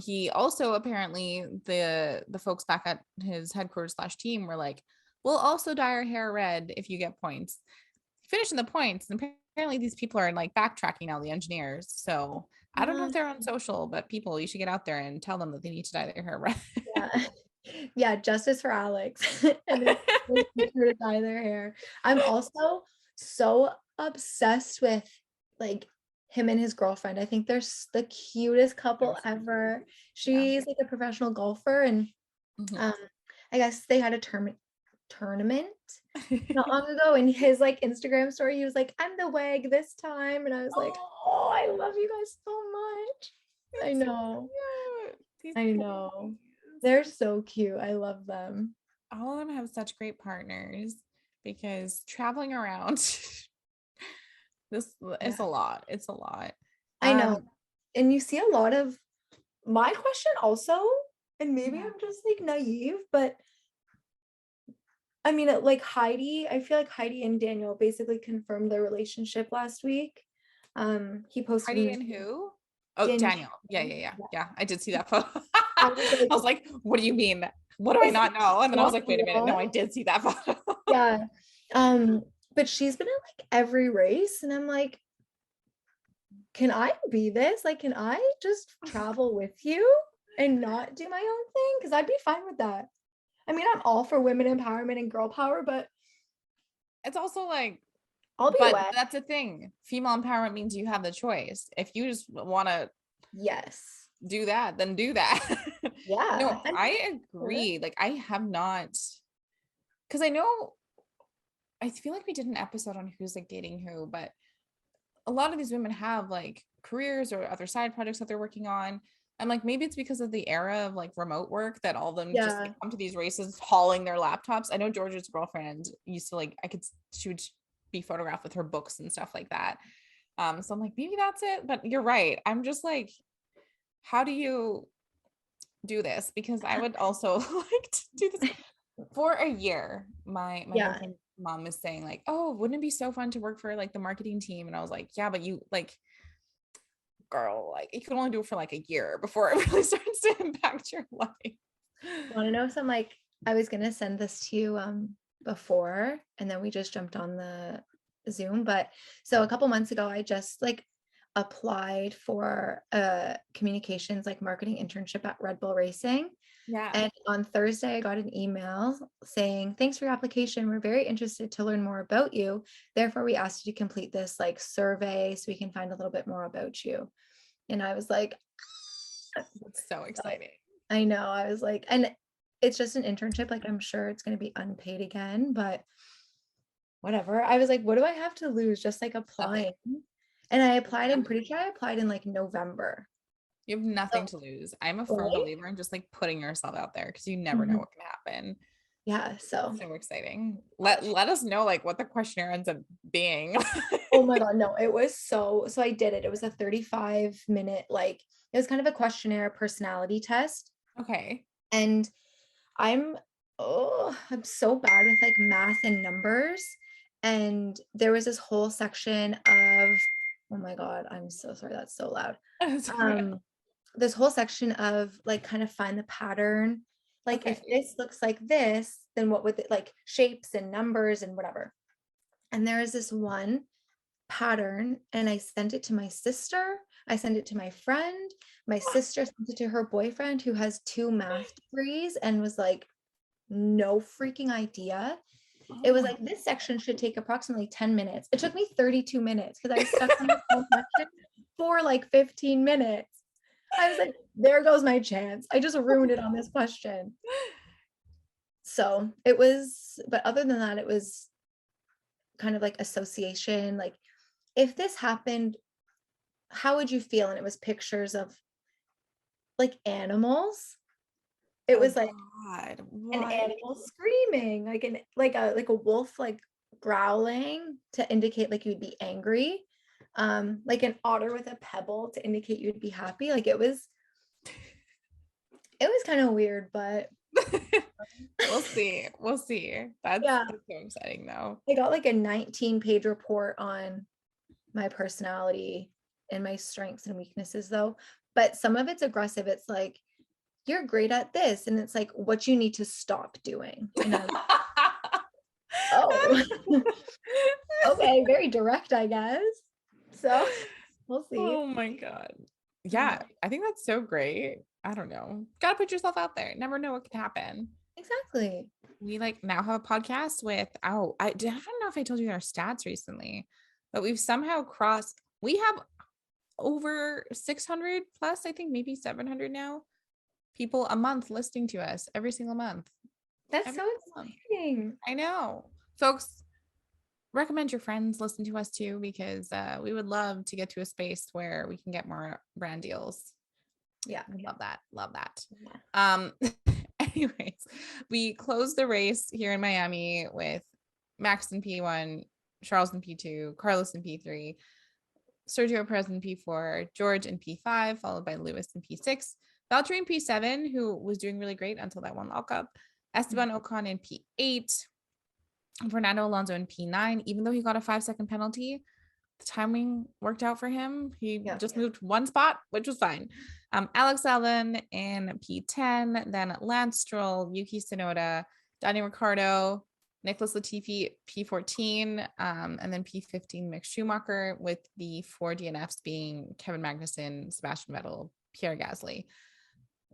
He also apparently the folks back at his headquarters / team were like, we'll also dye our hair red if you get points. Finishing the points, and apparently these people are like backtracking now, the engineers. So I don't know if they're on social, but people, you should get out there and tell them that they need to dye their hair red. Yeah, justice for Alex. And they to dye their hair. I'm also so obsessed with like him and his girlfriend. I think they're the cutest couple ever. She's like a professional golfer, and I guess they had a tournament not long ago, and his like Instagram story, he was like, I'm the wag this time, and I was like, oh, I love you guys so much. I know. I know. They're so cute. I love them. All of them have such great partners because traveling around this is a lot. It's a lot. I know. And you see a lot of my question also, and maybe I'm just like naive, but I mean, like Heidi, I feel like Heidi and Daniel basically confirmed their relationship last week. He posted Heidi and who? Oh, Daniel. Yeah. I did see that photo. I was like, what do you mean? What do I not know? And then I was like, wait a minute. No, I did see that photo. Yeah. But she's been at like every race, and I'm like, can I be this? Like, can I just travel with you and not do my own thing? Because I'd be fine with that. I mean, I'm all for women empowerment and girl power, but it's also like, but that's a thing. Female empowerment means you have the choice. If you just want to do that, then do that. Yeah. No, I agree. Like I have not, because I feel like we did an episode on who's like dating who, but a lot of these women have like careers or other side projects that they're working on. And like maybe it's because of the era of like remote work that all of them just like, come to these races hauling their laptops. I know George's girlfriend used to like, she would be photographed with her books and stuff like that. So I'm like, maybe that's it. But you're right. I'm just like, how do you do this? Because I would also like to do this for a year. My boyfriend's mom is saying like, oh, wouldn't it be so fun to work for like the marketing team? And I was like, yeah, but you like, girl, like you can only do it for like a year before it really starts to impact your life. Want to know some like, I was gonna send this to you before, and then we just jumped on the Zoom. But so a couple months ago, I just like applied for a communications like marketing internship at Redwell Racing. Yeah. And on Thursday, I got an email saying, thanks for your application. We're very interested to learn more about you. Therefore, we asked you to complete this like survey so we can find a little bit more about you. And I was like, that's so exciting. I know. I was like, and it's just an internship. Like, I'm sure it's going to be unpaid again, but whatever. I was like, what do I have to lose? Just like applying. And I applied, I'm pretty sure I applied in like November. You have nothing to lose. I'm a firm believer in just like putting yourself out there because you never know what can happen. Yeah. So exciting. Let us know like what the questionnaire ends up being. Oh my God. No, it was so I did it. It was a 35-minute, like it was kind of a questionnaire personality test. Okay. And I'm so bad with like math and numbers. And there was this whole section of, oh my God, I'm so sorry. That's so loud. This whole section of like kind of find the pattern. Like if this looks like this, then what would it like shapes and numbers and whatever. And there is this one pattern, and I sent it to my sister. I sent it to my friend. My sister sent it to her boyfriend who has 2 math degrees and was like, no freaking idea. It was like, this section should take approximately 10 minutes. It took me 32 minutes because I was stuck on this whole section for like 15 minutes. I was like, there goes my chance. I just ruined it on this question. So it was, but other than that, it was kind of like association. Like, if this happened, how would you feel? And it was pictures of like animals. It was like an animal screaming, like a wolf like growling to indicate like you'd be angry, like an otter with a pebble to indicate you'd be happy. Like it was kind of weird, but we'll see. That's so exciting though. I got like a 19-page report on my personality and my strengths and weaknesses though, but some of it's aggressive. It's like, you're great at this, and it's like what you need to stop doing. And I'm like, oh, okay, very direct, I guess. So we'll see. Oh my God. Yeah, I think that's so great. I don't know. Gotta put yourself out there. Never know what can happen. Exactly. We like now have a podcast with I don't know if I told you our stats recently, but we've somehow crossed, we have over 600 plus, I think maybe 700 now, people a month listening to us every single month. That's so exciting. I know. Folks, recommend your friends listen to us too, because we would love to get to a space where we can get more brand deals. Yeah. I love that. Love that. Yeah. Anyways, we closed the race here in Miami with Max in P1, Charles in P2, Carlos in P3, Sergio Perez in P4, George in P5, followed by Lewis in P6, Valtteri in P7, who was doing really great until that one lockup, Esteban Ocon in P8, Fernando Alonso in P9. Even though he got a 5-second penalty, the timing worked out for him. He just moved one spot, which was fine. Alex Allen in P10, then Lance Stroll, Yuki Tsunoda, Daniel Ricciardo, Nicholas Latifi P14, and then P15 Mick Schumacher, with the 4 DNFs being Kevin Magnussen, Sebastian Vettel, Pierre Gasly,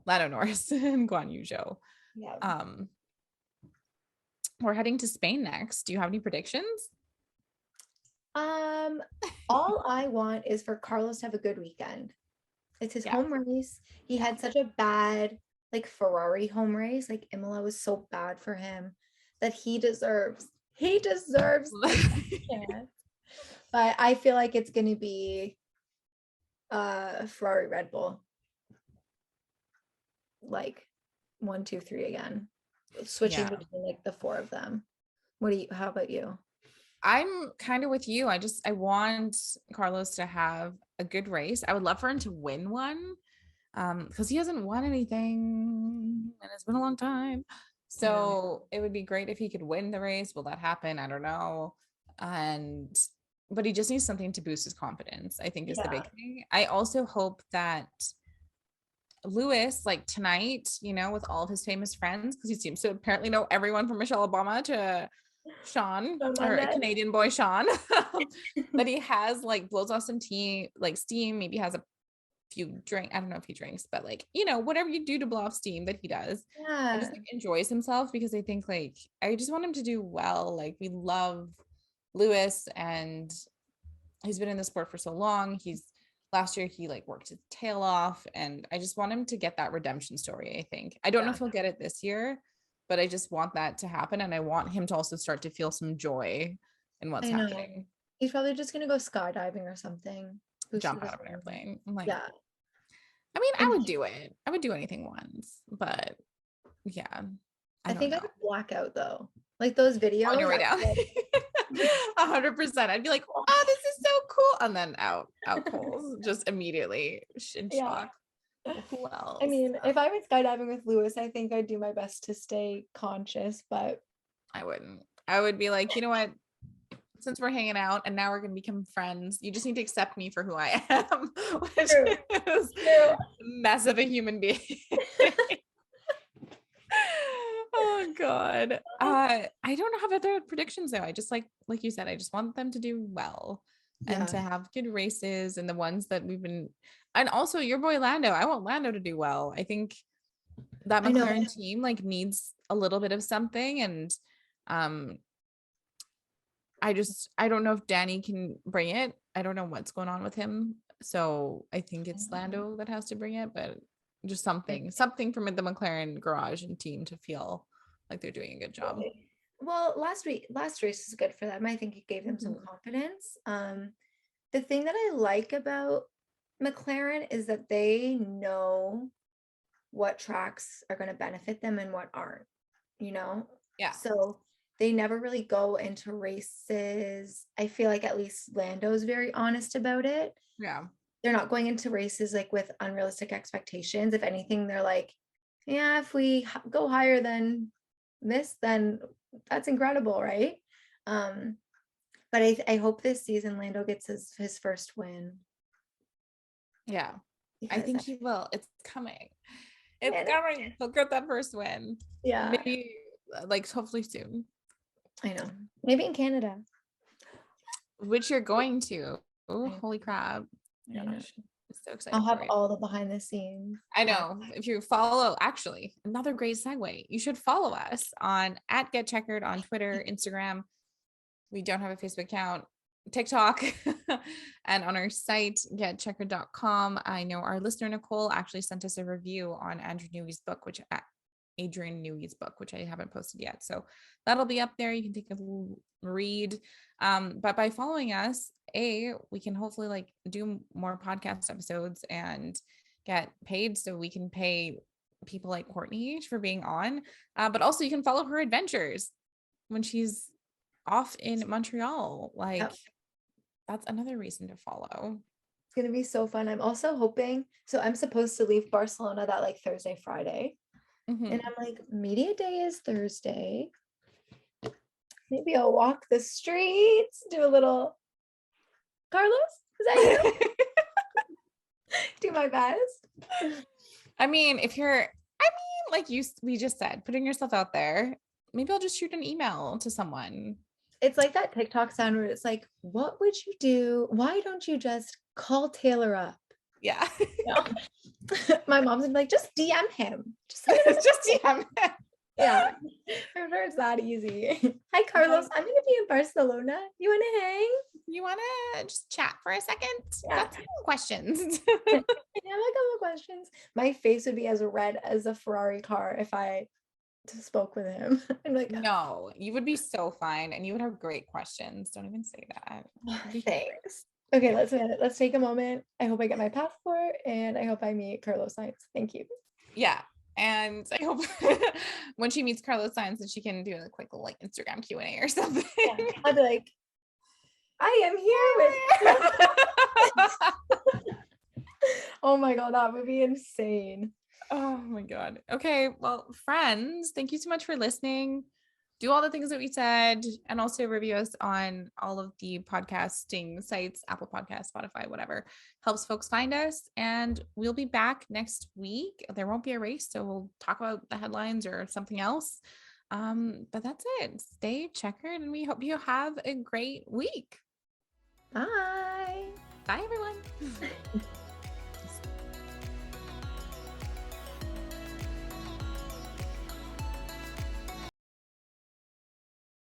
Lando Norris, and Guan Yu Zhou. Yeah. We're heading to Spain next. Do you have any predictions? All I want is for Carlos to have a good weekend. It's his home race. He had such a bad like Ferrari home race. Like Imola was so bad for him that he deserves chance. But I feel like it's gonna be Ferrari Red Bull. Like 1, 2, 3 again. Switching between like the 4 of them. How about you? I'm kind of with you. I want Carlos to have a good race. I would love for him to win one, because he hasn't won anything and it's been a long time. So it would be great if he could win the race. Will that happen? I don't know. But he just needs something to boost his confidence, I think, is the big thing. I also hope that Lewis, like tonight, with all of his famous friends, because he seems to apparently know everyone from Michelle Obama to Sean, or a Canadian boy Sean, that he has like blows off some steam, maybe has a few I don't know if he drinks, but like, whatever you do to blow off steam, that he does. And just like enjoys himself, because I think like I just want him to do well. Like, we love Lewis and he's been in the sport for so long. Last year he like worked his tail off, and I just want him to get that redemption story. I think I don't know if he'll get it this year, but I just want that to happen, and I want him to also start to feel some joy in what's happening. He's probably just gonna go skydiving or something. Jump out of an airplane. I'm like, yeah. I mean, I would do it. I would do anything once, but yeah. I think I would black out though. Like those videos. On your way down. 100%. I'd be like, oh, this is so cool. And then out cold, just immediately in shock. Who else? I mean, if I went skydiving with Lewis, I think I'd do my best to stay conscious, but I wouldn't. I would be like, you know what? Since we're hanging out and now we're going to become friends, you just need to accept me for who I am, which is a mess of a human being. Oh God. I don't have other predictions though. I just like you said, I just want them to do well and to have good races, and the ones that and also your boy Lando. I want Lando to do well. I think that McLaren team like needs a little bit of something, and I don't know if Danny can bring it. I don't know what's going on with him. So I think it's Lando that has to bring it, but just something from the McLaren garage and team to feel like they're doing a good job. Well, last race was good for them. I think it gave them some confidence. The thing that I like about McLaren is that they know what tracks are going to benefit them and what aren't, Yeah. So they never really go into races. I feel like at least Lando's very honest about it. Yeah. They're not going into races like with unrealistic expectations. If anything, they're like, yeah, if we go higher than this, then that's incredible, right? But I hope this season Lando gets his first win. Yeah, I think he will. It's coming. It's coming. He'll get that first win. Yeah. Maybe like hopefully soon. I know. Maybe in Canada. Which you're going to. Oh, holy crap. Oh my gosh. It's so exciting. I'll have all the behind the scenes. I know. If you follow, actually, another great segue. You should follow us on @GetCheckered on Twitter, Instagram. We don't have a Facebook account, TikTok, and on our site, getcheckered.com. I know our listener, Nicole, actually sent us a review on Andrew Newey's book, which Adrian Newey's book, which I haven't posted yet. So that'll be up there. You can take a little read. But by following us, we can hopefully like do more podcast episodes and get paid so we can pay people like Courtney for being on. But also you can follow her adventures when she's off in Montreal. Like that's another reason to follow. It's going to be so fun. I'm also hoping, so I'm supposed to leave Barcelona that like Thursday, Friday. And I'm like, media day is Thursday. Maybe I'll walk the streets, do a little, Carlos, is that you? Do my best. I mean, like we just said, putting yourself out there, maybe I'll just shoot an email to someone. It's like that TikTok sound where it's like, what would you do? Why don't you just call Taylor up? Yeah. My mom's gonna be like, just DM him. Just DM him. Yeah. I'm sure it's that easy. Hi, Carlos. I'm gonna be in Barcelona. You want to hang? You want to just chat for a second? Yeah. Got some questions. I have a couple questions. My face would be as red as a Ferrari car if I spoke with him. I'm like, no, you would be so fine, and you would have great questions. Don't even say that. Thanks. Okay, let's take a moment. I hope I get my passport, and I hope I meet Carlos Sainz. Thank you. Yeah. And I hope when she meets Carlos Sainz that she can do a quick little like Instagram Q&A or something. Yeah, I'll be like, I am here with Oh my God, that would be insane. Oh my God. Okay. Well, friends, thank you so much for listening. Do all the things that we said, and also review us on all of the podcasting sites, Apple Podcasts, Spotify, whatever helps folks find us. And we'll be back next week. There won't be a race, so we'll talk about the headlines or something else. But that's it. Stay checkered, and we hope you have a great week. Bye. Bye, everyone.